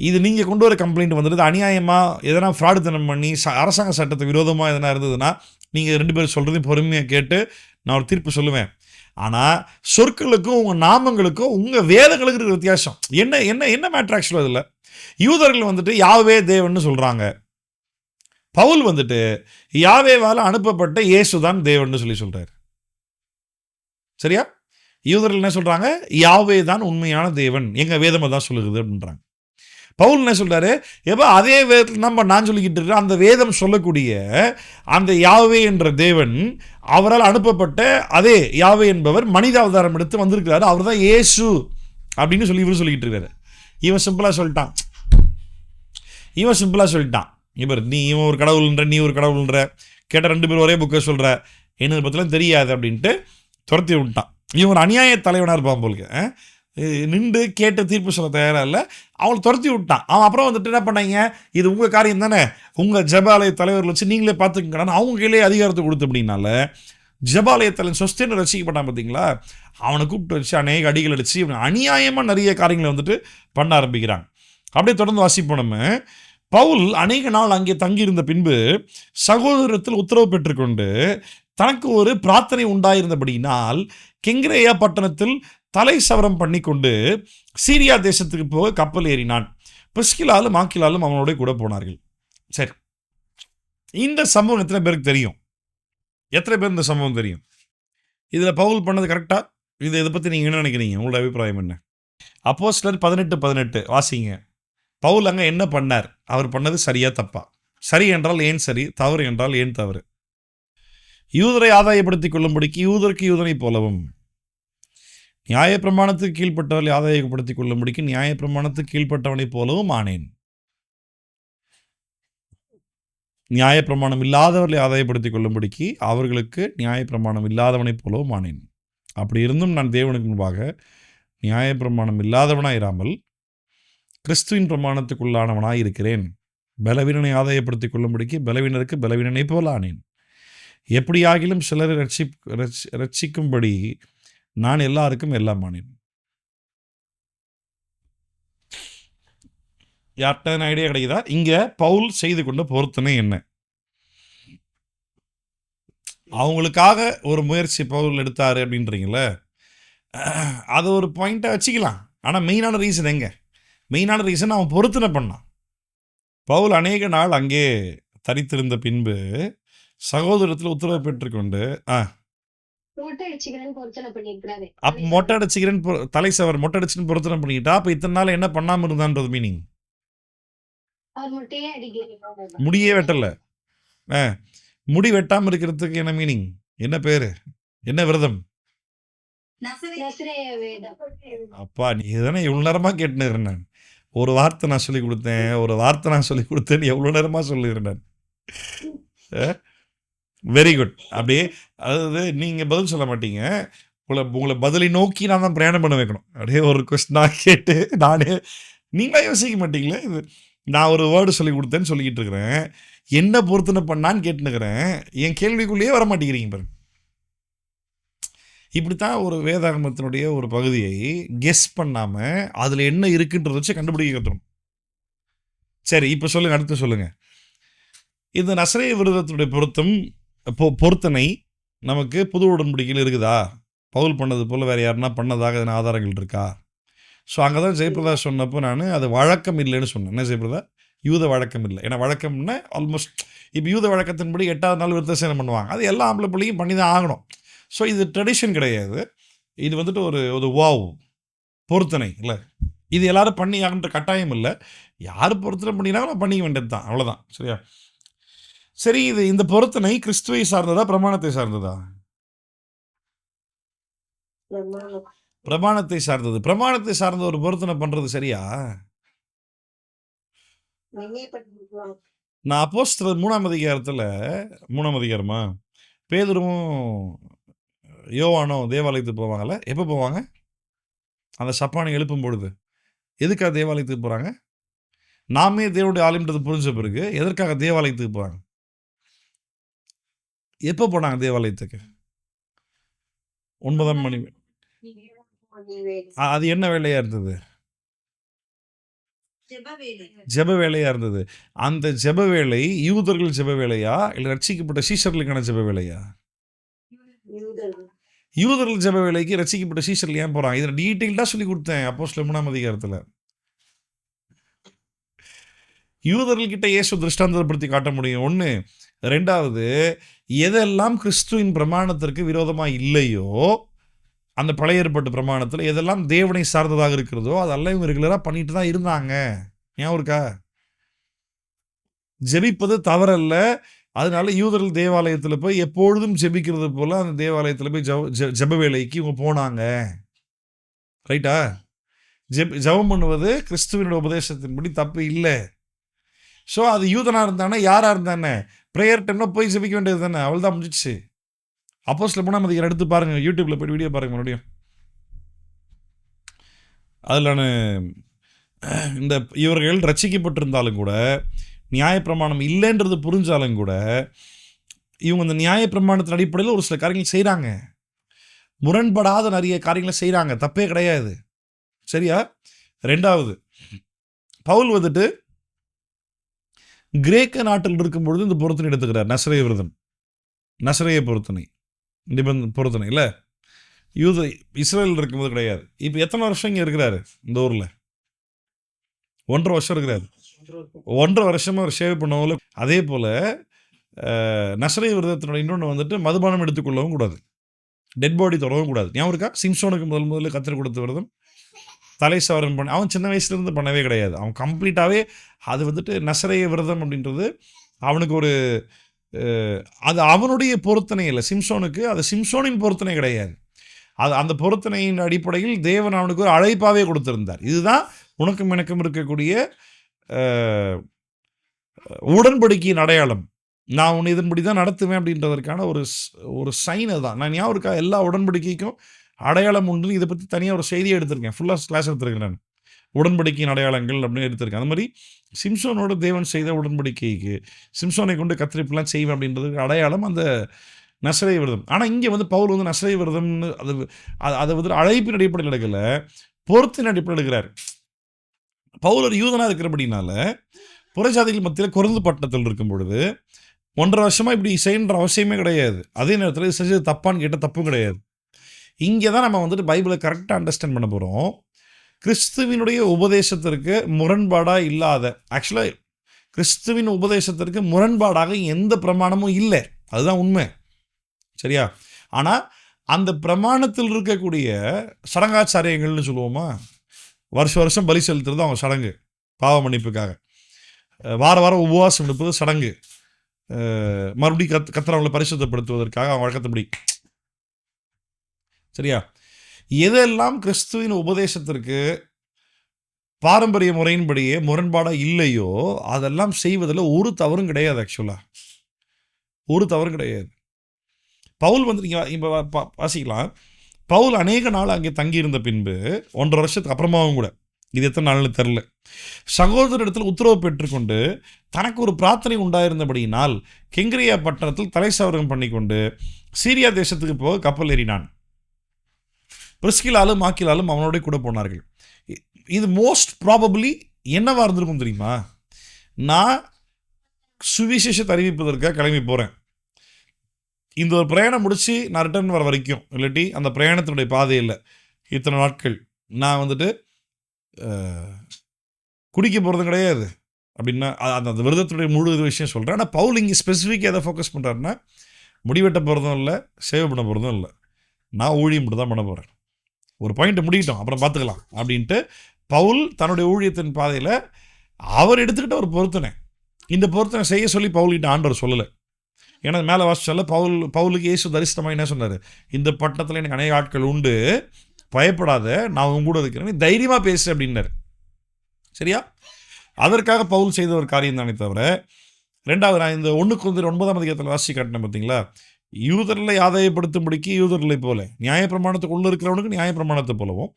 இது நீங்கள் கொண்டு வர கம்ப்ளைண்ட் வந்துடுது அநியாயமாக எதனா ஃப்ராடுத்தனம் பண்ணி அரசாங்க சட்டத்துக்கு விரோதமாக எதனா இருந்ததுன்னா நீங்கள் 2 பேரும் சொல்கிறதையும் பொறுமையாக கேட்டு நான் ஒரு தீர்ப்பு சொல்லுவேன். ஆனால் சொற்களுக்கும் உங்கள் நாமங்களுக்கும் உங்கள் வேதங்களுக்கு இருக்கிற வித்தியாசம் என்ன என்ன என்ன மேட்ரு ஆக்சுவலாக இதில்? யூதர்கள் வந்துட்டு யாவே தேவன்னு சொல்கிறாங்க, பவுல் வந்துட்டு யாவேவால் அனுப்பப்பட்ட இயேசுதான் தேவன்னு சொல்கிறார். சரியா? யூதர்கள் என்ன சொல்கிறாங்க? யாவே தான் உண்மையான தேவன், எங்கள் வேதமாக தான் சொல்லுது அப்படின்றாங்க. பவுல் என்ன சொல்கிறாரு? எப்போ அதே வேதத்தில் நான் சொல்லிக்கிட்டு இருக்கிற அந்த வேதம் சொல்லக்கூடிய அந்த யாவே என்ற தேவன், அவரால் அனுப்பப்பட்ட அதே யாவே என்பவர் மனித அவதாரம் எடுத்து வந்திருக்கிறாரு, அவர் தான் இயேசு அப்படின்னு சொல்லி இவர் சொல்லிக்கிட்டு இருக்காரு. இவன் சிம்பிளாக சொல்லிட்டான். இவர் இவன் ஒரு கடவுள்ன்ற, நீ ஒரு கடவுள்ன்ற, கேட்ட 2 பேர் ஒரே புக்கை சொல்கிற, என்னது பற்றிலாம் தெரியாது அப்படின்ட்டு துரத்தி விட்டான். இவன் ஒரு அநியாய தலைவனாக இருப்பான் போலுக்கு, நின்று கேட்டு தீர்ப்பு சொல்ல தயாராக இல்லை, அவளை துரத்தி விட்டான். அவன் அப்புறம் வந்துட்டு என்ன பண்ணாங்க, இது உங்கள் காரியம் தானே, உங்கள் ஜபாலய தலைவர்கள் வச்சு நீங்களே பார்த்துக்கங்கன்னு அவங்க கையிலே அதிகாரத்தை கொடுத்து அப்படின்னால ஜபாலய தலைவன் சொஸ்தேன்னு ரசிக்கப்பட்டான். பார்த்தீங்களா? அவனை கூப்பிட்டு வச்சு அநேக அடிகள் அடித்து அநியாயமாக நிறைய காரியங்களை வந்துட்டு பண்ண ஆரம்பிக்கிறாங்க. அப்படியே தொடர்ந்து வாசிப்போம். நம்ம பவுல் அநேக நாள் அங்கே தங்கியிருந்த பின்பு சகோதரத்தில் உத்தரவு பெற்றுக்கொண்டு தனக்கு ஒரு பிரார்த்தனை உண்டாயிருந்தபடியினால் கெங்கிரேயா பட்டணத்தில் தலை சவரம் பண்ணி கொண்டு சீரியா தேசத்துக்கு போக கப்பல் ஏறினான். பிரிஸ்கிலாலும் ஆக்கிலாலும் அவனோட கூட போனார்கள். சரி, இந்த சம்பவம் எத்தனை பேருக்கு தெரியும்? எத்தனை பேர் இந்த சம்பவம் தெரியும்? இதில் பவுல் பண்ணது கரெக்டா? இதை பற்றி நீங்கள் என்ன நினைக்கிறீங்க? உங்களோட அபிப்பிராயம் என்ன? அப்போஸ்தலர் 18:18 வாசிங்க. பவுல் அங்கே என்ன பண்ணார்? அவர் பண்ணது சரியா தப்பா? சரி என்றால் ஏன் சரி, தவறு என்றால் ஏன் தவறு? யூதரை ஆதாயப்படுத்திக் கொள்ளும்படிக்கு யூதருக்கு யூதனை போலவும், நியாயப்பிரமாணத்துக்கு கீழ்ப்பட்டவர்களை ஆதாயப்படுத்திக் கொள்ளும்படிக்கு நியாயப்பிரமாணத்துக்கு கீழ்ப்பட்டவனை போலவும் ஆனேன். நியாயப்பிரமாணம் இல்லாதவர்களை ஆதாயப்படுத்திக் கொள்ளும்படிக்கு அவர்களுக்கு நியாயப்பிரமாணம் இல்லாதவனை போலவும் ஆனேன். அப்படி இருந்தும் நான் தேவனுக்கு முன்பாக நியாயப்பிரமாணம் இல்லாதவனாயிராமல் கிறிஸ்துவின் பிரமாணத்துக்குள்ளானவனாய் இருக்கிறேன். பலவீனனை ஆதாயப்படுத்திக் கொள்ளும்படிக்கு பலவீனருக்கு பலவீனனை போல ஆனேன். எப்படியாகிலும் சிலரை ரட்சிக்கும்படி நான் எல்லாருக்கும் எல்லாம் ஆனேன். யார்கிட்ட ஐடியா கிடைக்குதா? இங்க பவுல் செய்து கொண்ட பொருத்தனை என்ன? அவங்களுக்காக ஒரு முயற்சி பவுல் எடுத்தாரு அப்படின்றீங்களே, அது ஒரு பாயிண்டா வச்சுக்கலாம். ஆனா மெயினான ரீசன் எங்க? மெயினான ரீசன் அவன் பொருத்தனை பண்ணான். பவுல் அநேக நாள் அங்கே தரித்திருந்த பின்பு சகோதரத்தில் உத்தரவு பெற்றுக்கொண்டு மொட்டை அடிச்சுக்கிறேன் தலை சவர் மொட்டை அடிச்சுன்னு பொருத்தனை பண்ணிக்கிட்டா, அப்ப இத்தனை நாள் என்ன பண்ணாம இருந்தான்றது மீனிங். முடியே வெட்டல, முடி வெட்டாம இருக்கிறதுக்கு என்ன மீனிங்? என்ன பேரு? என்ன விரதம்? அப்பா நீ தானே இவ்வளவு நேரமா கேட்டுன்னு நான் ஒரு வார்த்தை நான் சொல்லி கொடுத்தேன் எவ்வளவு நேரமா சொல்லிடுறேன். Very good. அப்படியே அதாவது நீங்க பதில் சொல்ல மாட்டீங்க, உங்களை பதிலை நோக்கி நான் தான் பிரயாணம் பண்ண வைக்கணும். அப்படியே ஒரு கொஸ்டினா கேட்டு நானே நீங்களா யோசிக்க மாட்டீங்களே? இது நான் ஒரு வேர்டு சொல்லி கொடுத்தேன்னு சொல்லிக்கிட்டு இருக்கிறேன். என்ன பொருத்தனை பண்ணான்னு கேட்டுனுக்கிறேன். என் கேள்விக்குள்ளேயே வர மாட்டேங்கிறீங்க பாருங்க. இப்படித்தான் ஒரு வேதாகமத்தினுடைய ஒரு பகுதியை கெஸ் பண்ணாம அதுல என்ன இருக்குன்றத வச்சு கண்டுபிடிக்க கத்துறோம். சரி, இப்ப சொல்லுங்க, அடுத்து சொல்லுங்க. இந்த நசரேய விரதத்துடைய பொருத்தனை நமக்கு புது உடன்படிக்கையில் இருக்குதா? பவுல் பண்ணது போல வேற யாருன்னா பண்ணதாக ஆதாரங்கள் இருக்கா? ஸோ அங்கே தான் ஜெயபிரதா சொன்னப்போ நான் அது வழக்கம் இல்லைன்னு சொன்னேன். என்ன ஜெயபிரதா? யூத வழக்கம் இல்லை. ஏன்னா வழக்கம்னா ஆல்மோஸ்ட் இப்போ யூத வழக்கத்தின்படி 8வது நாள் விருத்தசேதனம் பண்ணுவாங்க. அது எல்லா ஆம்பளை பிள்ளையும் பண்ணி தான் ஆகணும். ஸோ இது ட்ரெடிஷன் கிடையாது. இது வந்துட்டு ஒரு வாவ் பொருத்தனை இல்லை. இது எல்லாரும் பண்ணி ஆகன்ற கட்டாயம் இல்லை. யார் பொருத்தனை பண்ணினாலும் பண்ணிக்க வேண்டியது தான், அவ்வளோதான். சரியா? சரி, இந்த பொருத்தனை கிறிஸ்துவை சார்ந்ததா பிரமாணத்தை சார்ந்ததா? பிரமாணத்தை சார்ந்தது. பிரமாணத்தை சார்ந்த ஒரு பொருத்தனை பண்றது சரியா? நான் அப்போஸ்தலர் 3ஆம் அதிகாரத்துல 3ஆம் அதிகாரமா பேதுருவும் யோவானும் தேவாலயத்துக்கு போவாங்கல்ல. எப்போ போவாங்க? அந்த சப்பானை எழுப்பும் பொழுது. எதுக்காக தேவாலயத்துக்கு போறாங்க? நாமே தேவனுடைய ஆலயம்ன்றது புரிஞ்ச பிறகு எதற்காக தேவாலயத்துக்கு போறாங்க? எப்போ போனாங்க தேவாலயத்துக்கு? 9ஆம் மணி. அது என்ன வேலையா இருந்தது? ஜெப வேலையா இருந்தது. அந்த ஜெப வேலை யூதர்கள் ஜெப வேலையா இல்லை ரட்சிக்கப்பட்ட சீஷர்களுக்கான ஜெப வேலையா? யூதர்கள் ஜெப வேலைக்கு ரட்சிக்கப்பட்ட சீஷர்கள் ஏன் போறாங்க? இதை டீட்டெயில்டாக சொல்லி கொடுத்தேன் அப்போஸ்தலர் 3ஆம் அதிகாரத்தில். யூதர்கள்கிட்ட இயேசு திருஷ்டாந்தப்படுத்தி காட்ட முடியும், ஒன்று. ரெண்டாவது, எதெல்லாம் கிறிஸ்துவின் பிரமாணத்திற்கு விரோதமாக இல்லையோ, அந்த பழைய ஏற்பாட்டு பிரமாணத்தில் எதெல்லாம் தேவனை சார்ந்ததாக இருக்கிறதோ அதெல்லாம் இவங்க ரெகுலராக பண்ணிட்டு தான் இருந்தாங்க. ஏன் இருக்கா? ஜெபிப்பது தவறல்ல. அதனால யூதர்கள் தேவாலயத்தில் போய் எப்பொழுதும் ஜெபிக்கிறது போல அந்த தேவாலயத்தில் போய் ஜெப வேலைக்கு இவங்க போனாங்க. ரைட்டா? ஜெபம் பண்ணுவது கிறிஸ்துவனுடைய உபதேசத்தின்படி தப்பு இல்லை. ஸோ அது யூதனாக இருந்தானே யாராக இருந்தானே ப்ரேயர் டைம்னா போய் ஜெபிக்க வேண்டியது தானே, அவள் தான் முடிஞ்சிச்சு. அப்போஸ்தலர் 3ஆம் அதிகாரம் எடுத்து பாருங்கள், யூடியூப்பில் போய் வீடியோ பாருங்கள் மறுபடியும். அதில் நான் இந்த இவர்கள் ரட்சிக்கப்பட்டிருந்தாலும் கூட நியாயப்பிரமாணம் இல்லைன்றது புரிஞ்சாலும் கூட இவங்க இந்த நியாயப்பிரமாணத்தின் அடிப்படையில் ஒரு சில காரியங்கள் செய்கிறாங்க. முரண்படாத நிறைய காரியங்களை செய்கிறாங்க, தப்பே கிடையாது. சரியா? ரெண்டாவது, பவுல் வந்துட்டு கிரேக்க நாட்டில் இருக்கும்பொழுது இந்த பொருத்தனை எடுத்துக்கிறார். நசரேய விரதம், நசரேய பொருத்தனை, பொருத்தனை இல்லை. இஸ்ரேல் இருக்கும்போது கிடையாது. இப்போ எத்தனை வருஷம் இங்கே இருக்கிறாரு இந்த ஊரில்? 1.5 வருஷம் இருக்கிறாரு. 1.5 வருஷமாக அவர் சேவை பண்ணவும். அதே போல் நசரேய விரதத்தினுடைய இன்னொன்று வந்துட்டு மதுபானம் எடுத்துக்கொள்ளவும் கூடாது, டெட் பாடி தொடவும் கூடாது. ஞாபகம் இருக்கா? சிம்சோனுக்கு முதல்ல கத்தர் கொடுத்த விரதம் தலை சவரம் பண்ண அவன் சின்ன வயசுலேருந்து பண்ணவே கிடையாது. அவன் கம்ப்ளீட்டாகவே அது வந்துட்டு நசரேய விரதம் அப்படின்றது அவனுக்கு ஒரு அது அவனுடைய பொருத்தனை இல்லை. சிம்சோனுக்கு அது சிம்சோனின் பொருத்தனை கிடையாது. அது அந்த பொருத்தனையின் அடிப்படையில் தேவன் அவனுக்கு ஒரு அழைப்பாகவே கொடுத்திருந்தார். இதுதான் உனக்கும் எனக்கும் இருக்கக்கூடிய உடன்படிக்கையின் அடையாளம். நான் உன்னை இதன்படி தான் நடத்துவேன் அப்படின்றதற்கான ஒரு சைன் தான். நான் ஞாபகம் இருக்கா, எல்லா உடன்படிக்கைக்கும் அடையாளம் உண்டு. இதை பற்றி தனியாக ஒரு செய்தியை எடுத்திருக்கேன், ஃபுல்லாக கிளாஸ் எடுத்திருக்கேன் நான், உடன்படிக்கையின் அடையாளங்கள் அப்படின்னு எடுத்திருக்கேன். அந்த மாதிரி சிம்சோனோட தேவன் செய்த உடன்படிக்கைக்கு சிம்சோனை கொண்டு கத்திரிப்பெல்லாம் செய்வேன் அப்படின்றதுக்கு அடையாளம் அந்த நசரேய விரதம். ஆனால் இங்கே வந்து பவுல் வந்து நசரேய விரதம்னு அதை வந்து அழைப்பின் அடிப்படையில் எடுக்கல, பொறுத்தின் அடிப்படையில் எடுக்கிறார். பவுல் ஒரு யூதனாக இருக்கிறபடினால புறஜாதிகள் மத்தியில் குறைந்து பட்டத்தில் இருக்கும் பொழுது 1.5 வருஷமாக இப்படி செய்யன்ற அவசியமே கிடையாது. அதே நேரத்தில் இது செஞ்சது தப்பான்னு கேட்டால் தப்பும் கிடையாது. இங்கே தான் நம்ம வந்துட்டு பைபிளை கரெக்டாக அண்டர்ஸ்டாண்ட் பண்ண போகிறோம். கிறிஸ்துவினுடைய உபதேசத்திற்கு முரண்பாடாக இல்லாத, ஆக்சுவலாக கிறிஸ்துவின் உபதேசத்திற்கு முரண்பாடாக எந்த பிரமாணமும் இல்லை, அதுதான் உண்மை. சரியா? ஆனால் அந்த பிரமாணத்தில் இருக்கக்கூடிய சடங்காச்சாரியங்கள்னு சொல்லுவோமா, வருஷம் பலி செலுத்துறது அவங்க சடங்கு, பாவ மன்னிப்புக்காக. வாரம் உபவாசம் எடுப்பது சடங்கு, மறுபடியும் கத்திரவங்களை பரிசுத்தப்படுத்துவதற்காக அவங்க வழக்கத்தபடி. சரியா? எதெல்லாம் கிறிஸ்துவின் உபதேசத்திற்கு பாரம்பரிய முறையின்படியே முரண்பாடாக இல்லையோ அதெல்லாம் செய்வதில் ஒரு தவறும் கிடையாது. ஆக்சுவலாக ஒரு தவறும் கிடையாது. பவுல் வந்து நீங்கள் இப்போ வாசிக்கலாம், பவுல் அநேக நாள் அங்கே தங்கியிருந்த பின்பு 1.5 வருஷத்துக்கு அப்புறமாவும் கூட இது எத்தனை நாள்னு தெரில. சகோதரிடத்தில் உத்தரவு பெற்றுக்கொண்டு தனக்கு ஒரு பிரார்த்தனை உண்டாயிருந்தபடியினால் கெங்கிரியா பட்டணத்தில் தலை சவரம் பண்ணிக்கொண்டு சீரியா தேசத்துக்கு போக கப்பல் ஏறினான். பிரிஸ்கிலாலும் ஆக்கிலாலும் அவனோட கூட போனார்கள். இது மோஸ்ட் ப்ராபபிளி என்னவா இருந்திருக்கும் தெரியுமா? நான் சுவிசேஷத்தை அறிவிப்பதற்காக கிளம்பி போகிறேன், இந்த ஒரு பிரயாணம் முடித்து நான் ரிட்டர்ன் வர வரைக்கும், இல்லாட்டி அந்த பிரயாணத்தினுடைய பாதையில் இத்தனை நாட்கள் நான் வந்துட்டு குடிக்க போகிறதும் கிடையாது அப்படின்னா அந்த விரதத்துடைய முழு விஷயம் சொல்கிறேன். ஆனால் பவுல் இங்கே ஸ்பெசிஃபிக்காக எதை ஃபோக்கஸ் பண்ணுறாருன்னா, முடிவெட்ட போகிறதும் இல்லை, சேவ் பண்ண போகிறதும் இல்லை, நான் ஊழியம் மட்டும் தான் பண்ண போகிறேன், ஒரு பாயிண்ட்டை முடிக்கிட்டோம் அப்புறம் பார்த்துக்கலாம் அப்படின்ட்டு பவுல் தன்னுடைய ஊழியத்தின் பாதையில் அவர் எடுத்துக்கிட்ட ஒரு பொருத்தனை. இந்த பொருத்தனை செய்ய சொல்லி பவுல்கிட்ட ஆண்டவர் சொல்லலை. ஏன்னா மேலே வாசிச்சால பவுலுக்கு இயேசு தரிசனமாக என்ன சொன்னார்? இந்த பட்டணத்தில் எனக்கு அநேக ஆட்கள் உண்டு, பயப்படாத, நான் உங்க கூட இருக்கிறேன், நீ தைரியமாக பேசு அப்படின்னாரு. சரியா? அதற்காக பவுல் செய்த ஒரு காரியம் தானே தவிர, ரெண்டாவது நான் இந்த 1 Corinthians 9 வாசி காட்டினேன் பார்த்தீங்களா, யூதர்களை ஆதாயப்படுத்தும்படிக்கு யூதர்களை போல, நியாயப்பிரமாணத்துக்கு உள்ள இருக்கிறவனுக்கு நியாயப்பிரமாணத்தை போலவும்,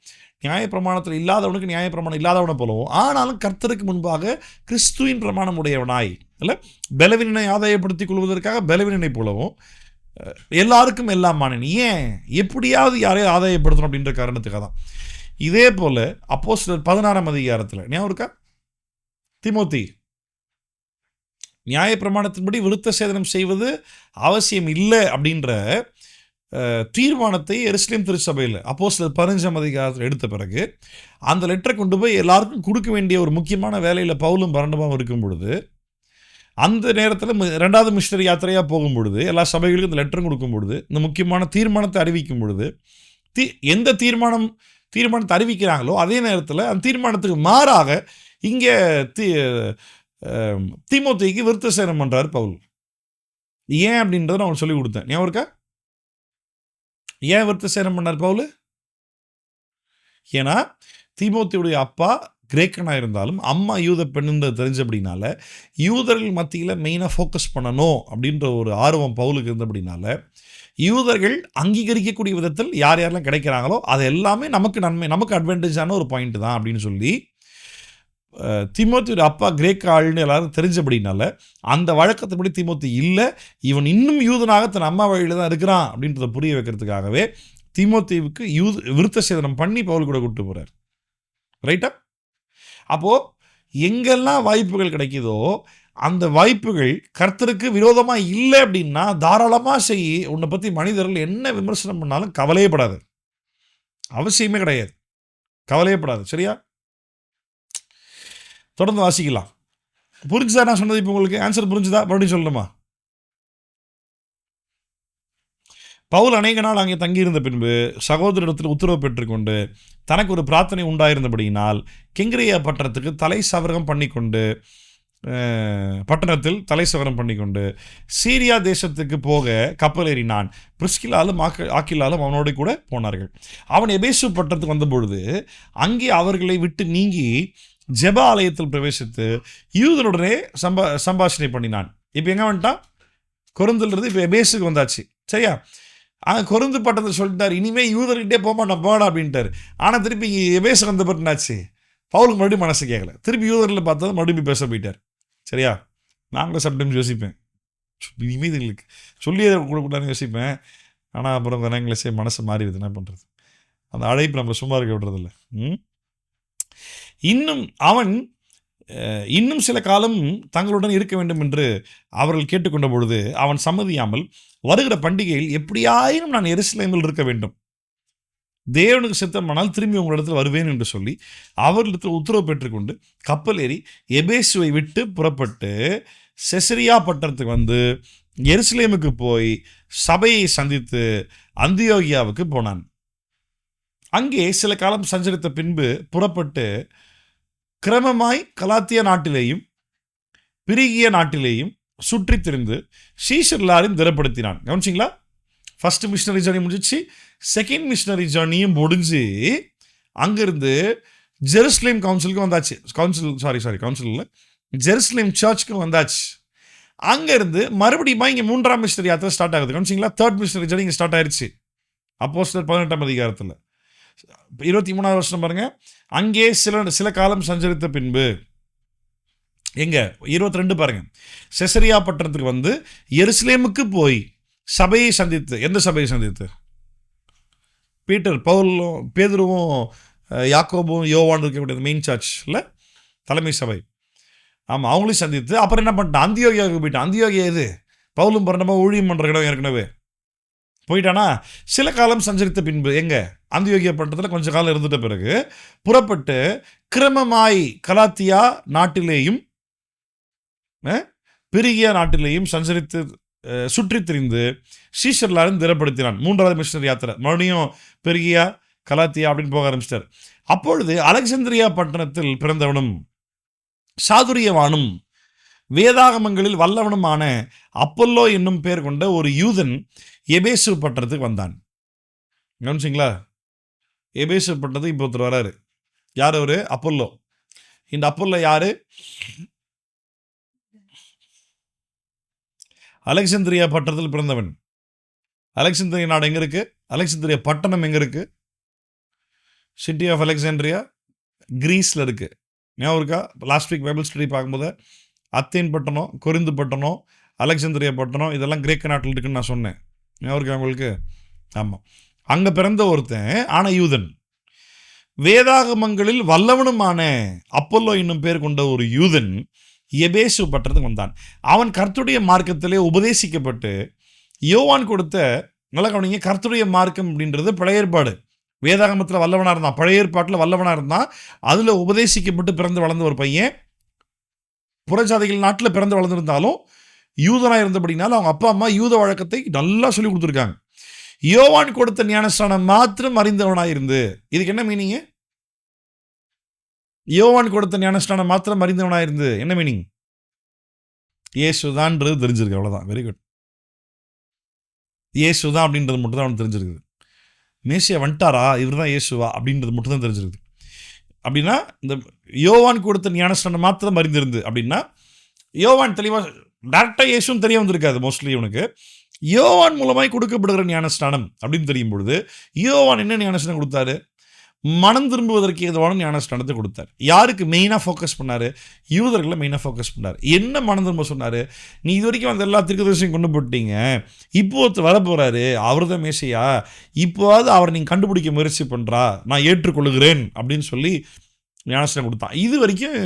நியாயப்பிரமாணத்தில் இல்லாதவனுக்கு நியாயப்பிரமாணம் இல்லாதவனை போலவும், ஆனாலும் கர்த்தருக்கு முன்பாக கிறிஸ்துவின் பிரமாணம் உடையவனாய், இல்லை பலவீனனை ஆதாயப்படுத்திக் கொள்வதற்காக பலவீனனை போலவும், எல்லாருக்கும் எல்லாம் மானேன். ஏன்? எப்படியாவது யாரையும் ஆதாயப்படுத்தணும் அப்படின்ற காரணத்துக்காக தான். இதே போல அப்போஸ்தலர் 16 ஞாபகம் இருக்கா? தீமோத்தி, நியாயப்பிரமாணத்தின்படி விருத்த சேதனம் செய்வது அவசியம் இல்லை அப்படின்ற தீர்மானத்தை எருசலேம் திருச்சபையில் அப்போஸ்தலர் 15 எடுத்த பிறகு அந்த லெட்டரை கொண்டு போய் எல்லாருக்கும் கொடுக்க வேண்டிய ஒரு முக்கியமான வேலையில் பவுலும் பர்னபாவும் இருக்கும் பொழுது, அந்த நேரத்தில் 2வது மிஷனரி யாத்திரையாக போகும் பொழுது, எல்லா சபைகளுக்கும் இந்த லெட்டரும் கொடுக்கும் பொழுது, இந்த முக்கியமான தீர்மானத்தை அறிவிக்கும் பொழுது, எந்த தீர்மானத்தை அறிவிக்கிறாங்களோ அதே நேரத்தில் அந்த தீர்மானத்துக்கு மாறாக இங்கே தீமோத்தேயுக்கு விருத்த சேதனம் பண்ணுறார் பவுல். ஏன் அப்படின்றத நான் அவனுக்கு சொல்லி கொடுத்தேன். ஞாபகம் இருக்கா? ஏன் விருத்த சேதனம் பண்ணார் பவுல்? ஏன்னா தீமோத்தேயுடைய அப்பா கிரேக்கனாக இருந்தாலும் அம்மா யூத பெண்ணுன்றது தெரிஞ்ச அப்படின்னால, யூதர்கள் மத்தியில் மெயினாக ஃபோக்கஸ் பண்ணணும் அப்படின்ற ஒரு ஆர்வம் பவுலுக்கு இருந்தபடினால, யூதர்கள் அங்கீகரிக்கக்கூடிய விதத்தில் யார் யாரெல்லாம் கிடைக்கிறாங்களோ அது எல்லாமே நமக்கு நன்மை, நமக்கு அட்வான்டேஜான ஒரு பாயிண்ட் தான் அப்படின்னு சொல்லி, தீமோத்தேயுடைய அப்பா கிரேக்க ஆள்னு எல்லாரும் தெரிஞ்சபடினால அந்த வழக்கத்தின்படி தீமோத்தேயு இல்லை, இவன் இன்னும் யூதனாக தன் அம்மா வழியில் தான் இருக்கிறான் அப்படின்றத புரிய வைக்கிறதுக்காகவே தீமோத்தேயுவுக்கு விருத்த சேதனம் பண்ணி பவுல் கூட கூப்பிட்டு போகிறார். ரைட்டா? அப்போது எங்கெல்லாம் வாய்ப்புகள் கிடைக்குதோ அந்த வாய்ப்புகள் கர்த்தருக்கு விரோதமாக இல்லை அப்படின்னா தாராளமாக செய்யி. உன்னை பற்றி மனிதர்கள் என்ன விமர்சனம் பண்ணாலும் கவலையப்படாது, அவசியமே கிடையாது, கவலையப்படாது. சரியா? தொடர்ந்து வாசிக்கலாம். புரிஞ்சுதா நான் சொன்னது? இப்போ உங்களுக்கு ஆன்சர் புரிஞ்சுதா? மறுபடியும் சொல்லணுமா? பவுல் அநேக நாள் அங்கே தங்கியிருந்த பின்பு சகோதரிடத்தில் உத்தரவு பெற்றுக்கொண்டு தனக்கு ஒரு பிரார்த்தனை உண்டாயிருந்தபடியினால் கெங்கிரியா பட்டணத்துக்கு தலை சவரம் பண்ணிக்கொண்டு சீரியா தேசத்துக்கு போக கப்பல் ஏறினான். பிரிஸ்கிலாலும் ஆக்கிலாலும் அவனோடு கூட போனார்கள். அவன் எபேசு பட்டணத்துக்கு வந்தபொழுது அங்கே அவர்களை விட்டு நீங்கி ஜெப ஆலயத்தில் பிரவேசித்து யூதருடனே சம்பாஷணை பண்ணினான். இப்போ எங்கே வந்துட்டான்? கொரிந்திலிருந்து இப்போ எபேசுக்கு வந்தாச்சு. சரியா? கொரிந்து பட்டணத்தை சொல்லிட்டார், இனிமேல் யூதர்கிட்டே போமாட்டான் போடா அப்படின்ட்டார். ஆனால் திருப்பி இங்கே எபேசு வந்த பிறனாச்சு பவுலுக்கு மறுபடியும் மனசு கேட்கல, திருப்பி யூதரில் பார்த்தா மறுபடியும் பேச போயிட்டார். சரியா? நாங்களும் சம்டைம்ஸ் யோசிப்பேன், இனிமேல் எங்களுக்கு சொல்லியே கொடுக்கூடாதுன்னு யோசிப்பேன். ஆனால் அப்புறம் எங்களை மனசு மாறிடுது, என்ன பண்ணுறது? அந்த அழைப்பு நம்மளை சும்மா இருக்க விடுறதில்ல. இன்னும் சில காலம் தங்களுடன் இருக்க வேண்டும் என்று அவர்கள் கேட்டுக்கொண்ட பொழுது அவன் சம்மதியாமல், வருகிற பண்டிகையில் எப்படியாயினும் நான் எருசலேமில் இருக்க வேண்டும், தேவனுக்கு சித்தமானால் திரும்பி உங்களிடத்தில் வருவேன் என்று சொல்லி அவர்களிடத்தில் உத்தரவு பெற்றுக்கொண்டு கப்பல் ஏறி எபேசுவை விட்டு புறப்பட்டு செசரியா பட்டணத்துக்கு வந்து எருசலேமுக்கு போய் சபையை சந்தித்து அந்தியோகியாவுக்கு போனான். அங்கே சில காலம் சஞ்சரித்த பின்பு புறப்பட்டு கிரமமாய் கலாத்தியா நாட்டிலேயும் பிரிகிய நாட்டிலேயும் சுற்றி திரிந்து சீஷர் எல்லாரையும் திடப்படுத்தினான். கவனிச்சிங்களா? ஃபர்ஸ்ட் மிஷனரி ஜர்னி முடிஞ்சிச்சு, செகண்ட் மிஷனரி ஜர்னியும் முடிஞ்சு அங்கிருந்து ஜெருசலேம் கவுன்சிலுக்கு வந்தாச்சு. கவுன்சில் இல்லை, ஜெருசலேம் சர்ச்சுக்கு வந்தாச்சு. அங்கேருந்து மறுபடியும் இங்கே 3ஆம் மிஷனரி யாத்திரை ஸ்டார்ட் ஆகுது. கவனிச்சிங்களா? 3rd மிஷனரி ஜர்னி இங்கே ஸ்டார்ட் ஆயிடுச்சு அப்போஸ்தலர் 18 அதிகாரத்தில். 23வது வருஷம் பாருங்க, அங்கே சில காலம் சஞ்சரித்த பின்பு, எங்க 22 பாருங்க, செசரியா பட்டணத்துக்கு வந்து எருசலேமுக்கு போய் சபையை சந்தித்து, எந்த சபையை சந்தித்து? பவுலும் பேதுருவும் யாக்கோபும் யோவான் இருக்கக்கூடிய மெயின் சர்ச்ல தலைமை சபை, ஆமாம், அவங்களையும் சந்தித்து அப்புறம் என்ன பண்ணிட்டான்? அந்தியோகியாவுக்கு போயிட்டான். அந்தியோகியா எது? பவுலும் பர்னபா ஊழியம் பண்ணுற இடம் ஏற்கனவே போயிட்டானா. சில காலம் சஞ்சரித்த பின்பு, எங்க அந்தியோகியா பட்டணத்தில் கொஞ்ச காலம் இருந்துட்ட பிறகு புறப்பட்டு கிரமமாய் கலாத்தியா நாட்டிலேயும் பிரிகியா நாட்டிலேயும் சஞ்சரித்து சுற்றி திரிந்து சீஷர்லாரும் திடப்படுத்தினான். 3வது மிஷனரி யாத்திரை, மறுபடியும் பெருகியா கலாத்தியா அப்படின்னு போக ஆரம்பிச்சிட்டார். அப்பொழுது அலெக்சாந்திரியா பட்டணத்தில் பிறந்தவனும் சாதுரியவானும் வேதாகமங்களில் வல்லவனுமான அப்பல்லோ என்னும் பேர் கொண்ட ஒரு யூதன் எபேசு பட்டணத்துக்கு வந்தான். கவனிச்சிங்களா? எபேசு பட்டணத்துக்கு இப்போ ஒருத்தர் வராரு. யார் அவரு? அப்பல்லோ. இந்த அப்பல்லோ யாரு? அலெக்சாந்திரியா பட்டணத்தில் பிறந்தவன். அலெக்சாந்திரியா நாடு எங்க இருக்கு? அலெக்சாந்திரியா பட்டணம் எங்க இருக்கு? சிட்டி ஆஃப் அலெக்சாண்ட்ரியா கிரீஸ்ல இருக்கு. ஞாபகம் இருக்கா? லாஸ்ட் வீக் பைபிள் ஸ்டடி பார்க்கும்போது அத்தேன் பட்டணம், கொரிந்து பட்டணம், அலெக்சாந்திரியா பட்டணம் இதெல்லாம் கிரேக்க நாட்டில் இருக்குன்னு நான் சொன்னேன். ஞாபகம் இருக்கா உங்களுக்கு? ஆமாம், அங்கே பிறந்த ஒருத்தன் ஆன யூதன், வேதாகமங்களில் வல்லவனுமான அப்பல்லோ என்னும் பேர் கொண்ட ஒரு யூதன் எபேசு பட்டணத்துக்கு வந்தான். அவன் கர்த்தருடைய மார்க்கத்திலே உபதேசிக்கப்பட்டு யோவான் கொடுத்த, நல்ல கவனிங்க, கர்த்தருடைய மார்க்கம் அப்படின்றது பழைய ஏற்பாடு. வேதாகமத்தில் வல்லவனாக இருந்தான், பழைய ஏற்பாட்டில் வல்லவனாக இருந்தான். அதில் உபதேசிக்கப்பட்டு பிறந்து வளர்ந்த ஒரு பையன். புறஜாதிகள் நாட்டில் பிறந்து வளர்ந்துருந்தாலும் யூதனாக இருந்தபடினாலும் அவங்க அப்பா அம்மா யூத வழக்கத்தை நல்லா சொல்லி கொடுத்துருக்காங்க. யோவான் கொடுத்த ஞானஸ்நானம் மாத்திரம் அறிந்தவனாக இருந்து, இதுக்கு என்ன மீனிங்? யோவான் கொடுத்த ஞானஸ்நானம் மாத்திரம் அறிந்தவனாக இருந்து என்ன மீனிங்? இயேசுதான்ன்றது தெரிஞ்சிருக்கு, அவ்வளோதான். Very good. இயேசுதான் அப்படின்றது மட்டும் தான் அவனுக்கு தெரிஞ்சிருக்குது. மேசியா வந்துட்டாரா, இவர் தான் இயேசுவா அப்படின்றது மட்டும் தான் தெரிஞ்சிருக்குது. அப்படின்னா இந்த யோவான் கொடுத்த ஞானஸ்நானம் மாத்திரம் அறிந்திருந்து அப்படின்னா, யோவான் தெளிவாக டேரக்டாக இயேசுன்னு தெரிய வந்திருக்காது. மோஸ்ட்லி இவனுக்கு யோவான் மூலமாய் கொடுக்கப்படுகிற ஞானஸ்நானம் அப்படின்னு தெரியும் பொழுது, யோவான் என்ன ஞானஸ்நானம் கொடுத்தாரு? மனம் திரும்புவதற்கு ஏதுவான ஞானஸ்நானத்தை கொடுத்தார். யாருக்கு மெயினாக ஃபோக்கஸ் பண்ணார்? யூதர்களை மெயினாக ஃபோக்கஸ் பண்ணார். என்ன மனம் திரும்ப சொன்னார்? நீ இது வரைக்கும் அந்த எல்லா தீர்க்கதரிசியும் கொண்டு போட்டீங்க, இப்போ ஒருத்தர் வர போகிறாரு, அவர் தான் மேசியா, இப்போவாது அவரை நீங்கள் கண்டுபிடிக்க முயற்சி பண்ணுறா, நான் ஏற்றுக்கொள்கிறேன் அப்படின்னு சொல்லி ஞானஸ்நானம் கொடுத்தான். இது வரைக்கும்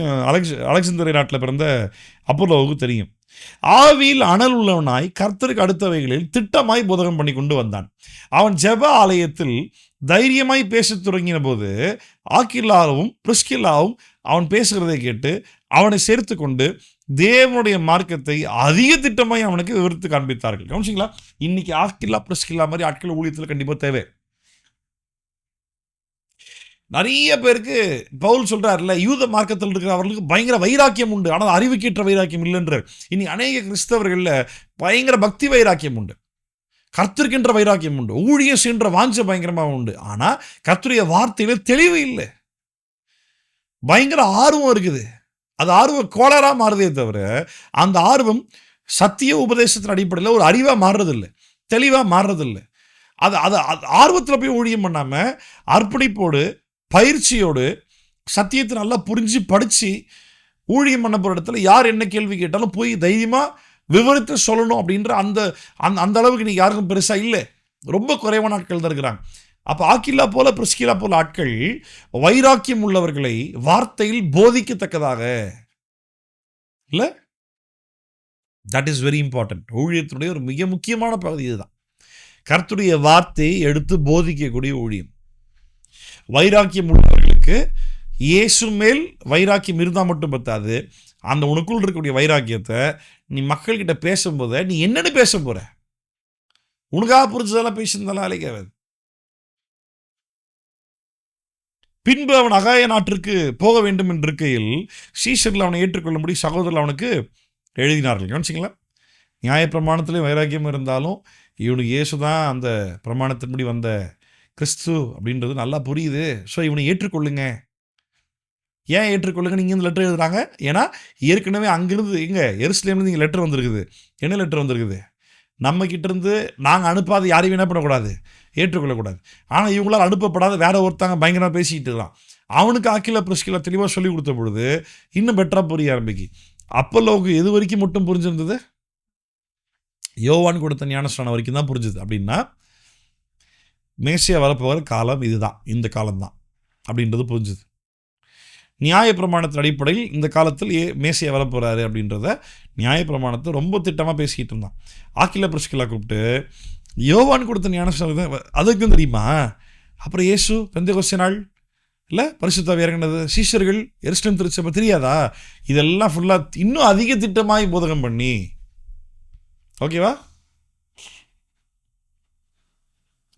அலெக்சாந்திரியா நாட்டில் பிறந்த அப்பல்லோவுக்கு தெரியும். ஆவியில் அனல் உள்ளவனாய் கர்த்தருக்கு அடுத்தவைகளில் திட்டமாய் போதகம் பண்ணி கொண்டு வந்தான். அவன் ஜெப ஆலயத்தில் தைரியமாய் பேச தொடங்கின போது ஆக்கில்லாவும் பிரிஸ்கில்லாவும் அவன் பேசுகிறதை கேட்டு அவனை சேர்த்து கொண்டு தேவனுடைய மார்க்கத்தை அதிக திட்டமாய் அவனுக்கு விவரித்து காண்பித்தார்கள். கவனிச்சிங்களா? இன்னைக்கு ஆக்கில்லா பிரிஸ்கில்லா மாதிரி ஆட்கள் ஊழியத்தில் கண்டிப்பாக தேவை. நிறைய பேருக்கு பவுல் சொல்றாருல, யூத மார்க்கத்தில் இருக்கிறவர்களுக்கு பயங்கர வைராக்கியம் உண்டு, ஆனால் அறிவுக்கேற்ற வைராக்கியம் இல்லைன்றார். இனி அநேக கிறிஸ்தவர்களில் பயங்கர பக்தி வைராக்கியம் உண்டு, கர்த்தருக்கின்ற வைராக்கியம் உண்டு, ஊழியம் சென்ற வாஞ்ச பயங்கரமாக உண்டு. ஆனால் கர்த்தருடைய வார்த்தையில தெளிவு இல்லை, பயங்கர ஆர்வம் இருக்குது. அது ஆர்வம் கோளாறாக மாறுதே தவிர அந்த ஆர்வம் சத்திய உபதேசத்தின் அடிப்படையில் ஒரு அறிவாக மாறுறதில்லை, தெளிவாக மாறுறதில்லை. அது அது ஆர்வத்தில் போய் ஊழியம் பண்ணாமல் அர்ப்பணிப்போடு பயிற்சியோடு சத்தியத்தை நல்லா புரிஞ்சு படித்து ஊழியம் பண்ண போகிற இடத்துல யார் என்ன கேள்வி கேட்டாலும் போய் தைரியமாக விவரித்து சொல்லணும் அப்படின்ற அந்த அந்த அளவுக்கு நீ யாருக்கும் பெருசாக இல்லை, ரொம்ப குறைவான ஆட்கள் தான் இருக்கிறாங்க. அப்போ ஆக்கில்லா போல பிரிஸ்கில்லா போல ஆட்கள் வைராக்கியம் உள்ளவர்களை வார்த்தையில் போதிக்கத்தக்கதாக இல்லை, தட் இஸ் வெரி இம்பார்ட்டன்ட். ஊழியத்தினுடைய ஒரு மிக முக்கியமான பகுதி இதுதான். கர்த்தருடைய வார்த்தையை எடுத்து போதிக்கக்கூடிய ஊழியம். வைராக்கியம் உள்ளவர்களுக்கு இயேசு மேல் வைராக்கியம் இருந்தால் மட்டும் பத்தாது, அந்த உனக்குள் இருக்கக்கூடிய வைராக்கியத்தை நீ மக்கள்கிட்ட பேசும்போது நீ என்னன்னு பேச போற? உனக்காக புரிஞ்சதெல்லாம் பேசியிருந்தாலும் அழைக்காது. பின்பு அவன் அகாய நாட்டிற்கு போக வேண்டும் என்று இருக்கையில் சீஷர்கள் அவனை ஏற்றுக்கொள்ளும்படி சகோதரர்கள் அவனுக்கு எழுதினார்கள். கவனிச்சிங்களா? நியாயப்பிரமாணத்திலே வைராக்கியம் இருந்தாலும் இவனுக்கு இயேசு தான் அந்த பிரமாணத்தின்படி வந்த கிறிஸ்து அப்படின்றது நல்லா புரியுது. ஸோ இவனை ஏற்றுக்கொள்ளுங்க. ஏன் ஏற்றுக்கொள்ளுங்க? நீங்கள் இந்த லெட்டர் எழுதுறாங்க, ஏன்னா ஏற்கனவே அங்கிருந்து எங்கே எருசலேம்லேருந்து இங்கே லெட்டர் வந்திருக்குது. என்ன லெட்டர் வந்திருக்குது? நம்ம கிட்டேருந்து நாங்கள் அனுப்பாத யாரையும் என்ன பண்ணக்கூடாது, ஏற்றுக்கொள்ளக்கூடாது. ஆனால் இவங்களால் அனுப்பப்படாத வேற ஒருத்தாங்க பயங்கரமாக பேசிக்கிட்டு இருக்கான். அவனுக்கு ஆக்கில பிரிஸ்கிலா தெளிவாக சொல்லி கொடுத்த பொழுது இன்னும் பெட்டராக புரிய ஆரம்பிக்கு. அப்பல்லோவுக்கு எது வரைக்கும் மட்டும் புரிஞ்சிருந்தது? யோவான் கொடுத்த ஞானஸ்நானம் வரைக்கும் தான் புரிஞ்சுது. அப்படின்னா மேசியா வரப்போகிற காலம் இதுதான், இந்த காலம்தான் அப்படின்றது புரிஞ்சுது. நியாயப்பிரமாணத்தின் அடிப்படையில் இந்த காலத்தில் மேசியா வரப்போகிறாரு அப்படின்றத நியாயப்பிரமாணத்தை ரொம்ப திட்டமாக பேசிக்கிட்டு இருந்தான். ஆக்கில பிரிஸ்கிலா கூப்பிட்டு யோவான் கொடுத்த ஞானஸ்நானம் அதுக்கும் தெரியுமா? அப்புறம் இயேசு பெந்தெகோஸ்தே நாள் இல்லை பரிசுத்தாவி இறங்கினது, சீஷர்கள் எருசலேம் திருச்சபை தெரியாதா? இதெல்லாம் ஃபுல்லாக இன்னும் அதிக திட்டமாய் போதகம் பண்ணி, ஓகேவா,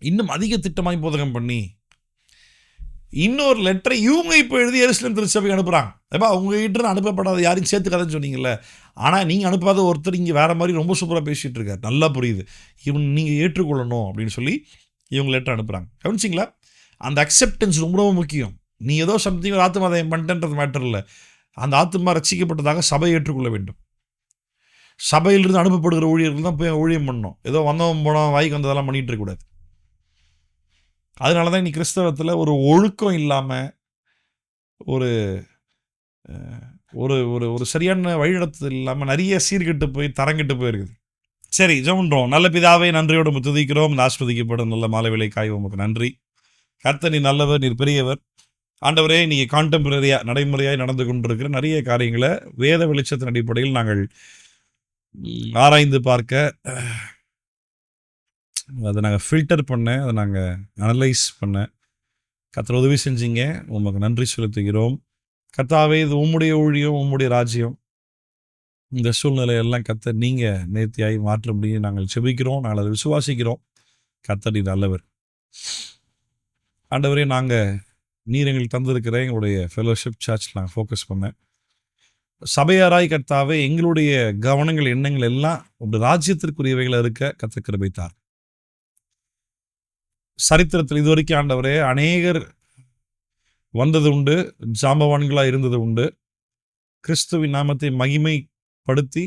இன்னும் அதிக திட்டமாய் போதகம் பண்ணி இன்னொரு லெட்டரை இவங்க இப்போ எழுதி எருசலேம் திருச்சபைக்கு அனுப்புகிறாங்க. ஏப்பா உங்ககிட்ட அனுப்பப்படாத யாரையும் சேர்த்துக்காதன்னு சொன்னீங்கல்ல, ஆனால் நீங்கள் அனுப்பாத ஒருத்தர் இங்கே வேறு மாதிரி ரொம்ப சூப்பராக பேசிகிட்டு இருக்கார், நல்லா புரியுது, இவன் நீங்கள் ஏற்றுக்கொள்ளணும் அப்படின்னு சொல்லி இவங்க லெட்டர் அனுப்புகிறாங்க. கவனிச்சிங்களா? அந்த அக்செப்டன்ஸ் ரொம்ப ரொம்ப முக்கியம். நீ ஏதோ சம்திங் ஒரு ஆத்மாதாயம் பண்ணிட்டேன்றது மேட்டர் இல்லை. அந்த ஆத்மா ரட்சிக்கப்பட்டதாக சபை ஏற்றுக்கொள்ள வேண்டும். சபையிலிருந்து அனுப்பப்படுகிற ஊழியர்கள் தான் போய் ஊழியம் பண்ணணும். ஏதோ வந்தவன் போனவன் வாய்க்கு வந்ததெல்லாம் பண்ணிகிட்டு இருக்கக்கூடாது. அதனால தான் இன்னைக்கு கிறிஸ்தவத்தில் ஒரு ஒழுக்கம் இல்லாமல் ஒரு ஒரு ஒரு ஒரு சரியான வழிநடத்துதல் இல்லாமல் நிறைய சீர்கெட்டு போய் தரங்கிட்டு போயிருக்குது. சரி, ஜெபம்ன்றோம். நல்ல பிதாவே, நன்றியோடு துதிக்கிறோம். இந்த ஆஸ்வதிக்கப்படும் நல்ல மாலை வேலை காய் உமக்கு நன்றி. கர்த்தர் நீர் நல்லவர், நீர் பெரியவர். ஆண்டவரே, நீங்கள் கான்டெம்பரரியாக நடைமுறையாக நடந்து கொண்டிருக்கிற நிறைய காரியங்களை வேத வெளிச்சத்தின் அடிப்படையில் நாங்கள் ஆராய்ந்து பார்க்க, அதை நாங்கள் ஃபில்டர் பண்ண, அதை நாங்கள் அனலைஸ் பண்ண கர்த்தர் உதவி செஞ்சீங்க. உமக்கு நன்றி செலுத்துகிறோம். கர்த்தாவே, இது உம்முடைய ஊழியம், உம்முடைய ராஜ்யம். இந்த சூழ்நிலையெல்லாம் கர்த்தர் நீங்கள் நேர்த்தியாகி மாற்ற முடியும் நாங்கள் செபிக்கிறோம். நாங்கள் அதை விசுவாசிக்கிறோம். கர்த்தர் நீர் நல்லவர். ஆண்டவரே, நாங்கள் நீர் எங்களுக்கு தந்திருக்கிற எங்களுடைய ஃபெலோஷிப் சர்ச்சில் நாங்கள் ஃபோக்கஸ் பண்ண சபையாராய் கர்த்தாவே, எங்களுடைய கவனங்கள் எண்ணங்கள் எல்லாம் உங்களுடைய ராஜ்யத்திற்குரியவைகளை இருக்க கர்த்தர் கிருபை தார். சரித்திரத்தில் இதுவரைக்கும் ஆண்டவரே அநேகர் வந்தது உண்டு, ஜாம்பவான்களாக இருந்தது உண்டு. கிறிஸ்துவின் நாமத்தை மகிமைப்படுத்தி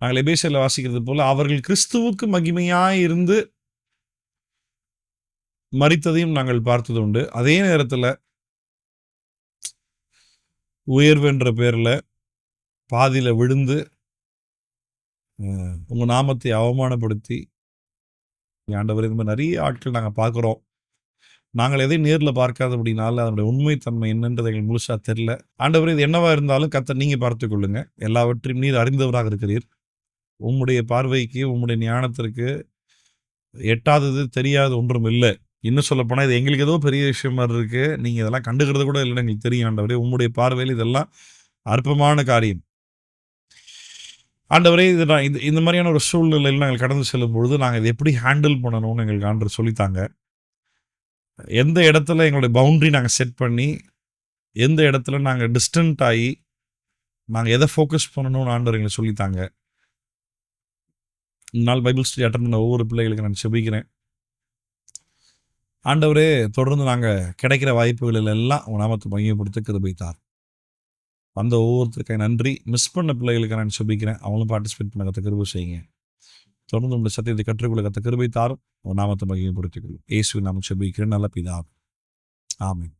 நாங்கள் எபேசியரில் வாசிக்கிறது போல அவர்கள் கிறிஸ்துவுக்கு மகிமையாக இருந்து மரித்ததையும் நாங்கள் பார்த்தது உண்டு. அதே நேரத்தில் உயர்வு என்ற பேரில் பாதியில் விழுந்து உங்கள் நாமத்தை அவமானப்படுத்தி ஆண்டவர் இந்த மாதிரி நிறைய ஆட்கள் நாங்கள் பார்க்குறோம். நாங்கள் எதையும் நேரில் பார்க்காத அப்படின்னால அதனுடைய உண்மைத்தன்மை என்னன்றது எங்களுக்கு முழுசாக தெரில. ஆண்டவர், இது என்னவா இருந்தாலும் கர்த்தர் நீங்கள் பார்த்து கொள்ளுங்க. எல்லாவற்றையும் நீர் அறிந்தவராக இருக்கிறீர். உம்முடைய பார்வைக்கு, உம்முடைய ஞானத்திற்கு எட்டாதது தெரியாத ஒன்றும் இல்லை. இன்னும் சொல்லப்போனால் இது எங்களுக்கு ஏதோ பெரிய விஷயம் மாதிரி இருக்குது, நீங்கள் இதெல்லாம் கண்டுக்கிறது கூட இல்லைன்னு எங்களுக்கு தெரியும். ஆண்டவரே, உம்முடைய பார்வையில் இதெல்லாம் அற்பமான காரியம். ஆண்டவரே, இது நான் இந்த மாதிரியான ஒரு சூழ்நிலையில் நாங்கள் கடந்து செல்லும் பொழுது நாங்கள் இதை எப்படி ஹேண்டில் பண்ணணும்னு எங்களுக்கு ஆண்டவர் சொல்லித்தாங்க. எந்த இடத்துல எங்களுடைய பவுண்ட்ரி நாங்கள் செட் பண்ணி, எந்த இடத்துல நாங்கள் டிஸ்டன்ட் ஆகி நாங்கள் எதை ஃபோக்கஸ் பண்ணணும்னு ஆண்டவர் எங்களுக்கு சொல்லித்தாங்க. நாள் பைபிள் ஸ்டடி அட்டன் பண்ண ஒவ்வொரு பிள்ளைகளுக்கு நான் செபிக்கிறேன். ஆண்டவரே, தொடர்ந்து நாங்கள் கிடைக்கிற வாய்ப்புகளில் எல்லாம் உங்கள் நாமத்தை மையப்படுத்த கிருபை தார். வந்த ஒவ்வொருத்தருக்காக நன்றி. மிஸ் பண்ண பிள்ளைகளுக்கு நான் செபிக்கிறேன். அவங்களும் பார்ட்டிசிபேட் பண்ண கற்று கிருபை செய்யுங்க. தொடர்ந்து உங்களுடைய சத்தியத்தை கற்றுக்கொள்ள கற்று கிருபை தாரும். உங்கள் நாமத்தை மையப்படுத்திக் கொள்ளும். இயேசுவின் நாமம் செபிக்கிறேன் நல்ல பிதாவே. ஆமென்.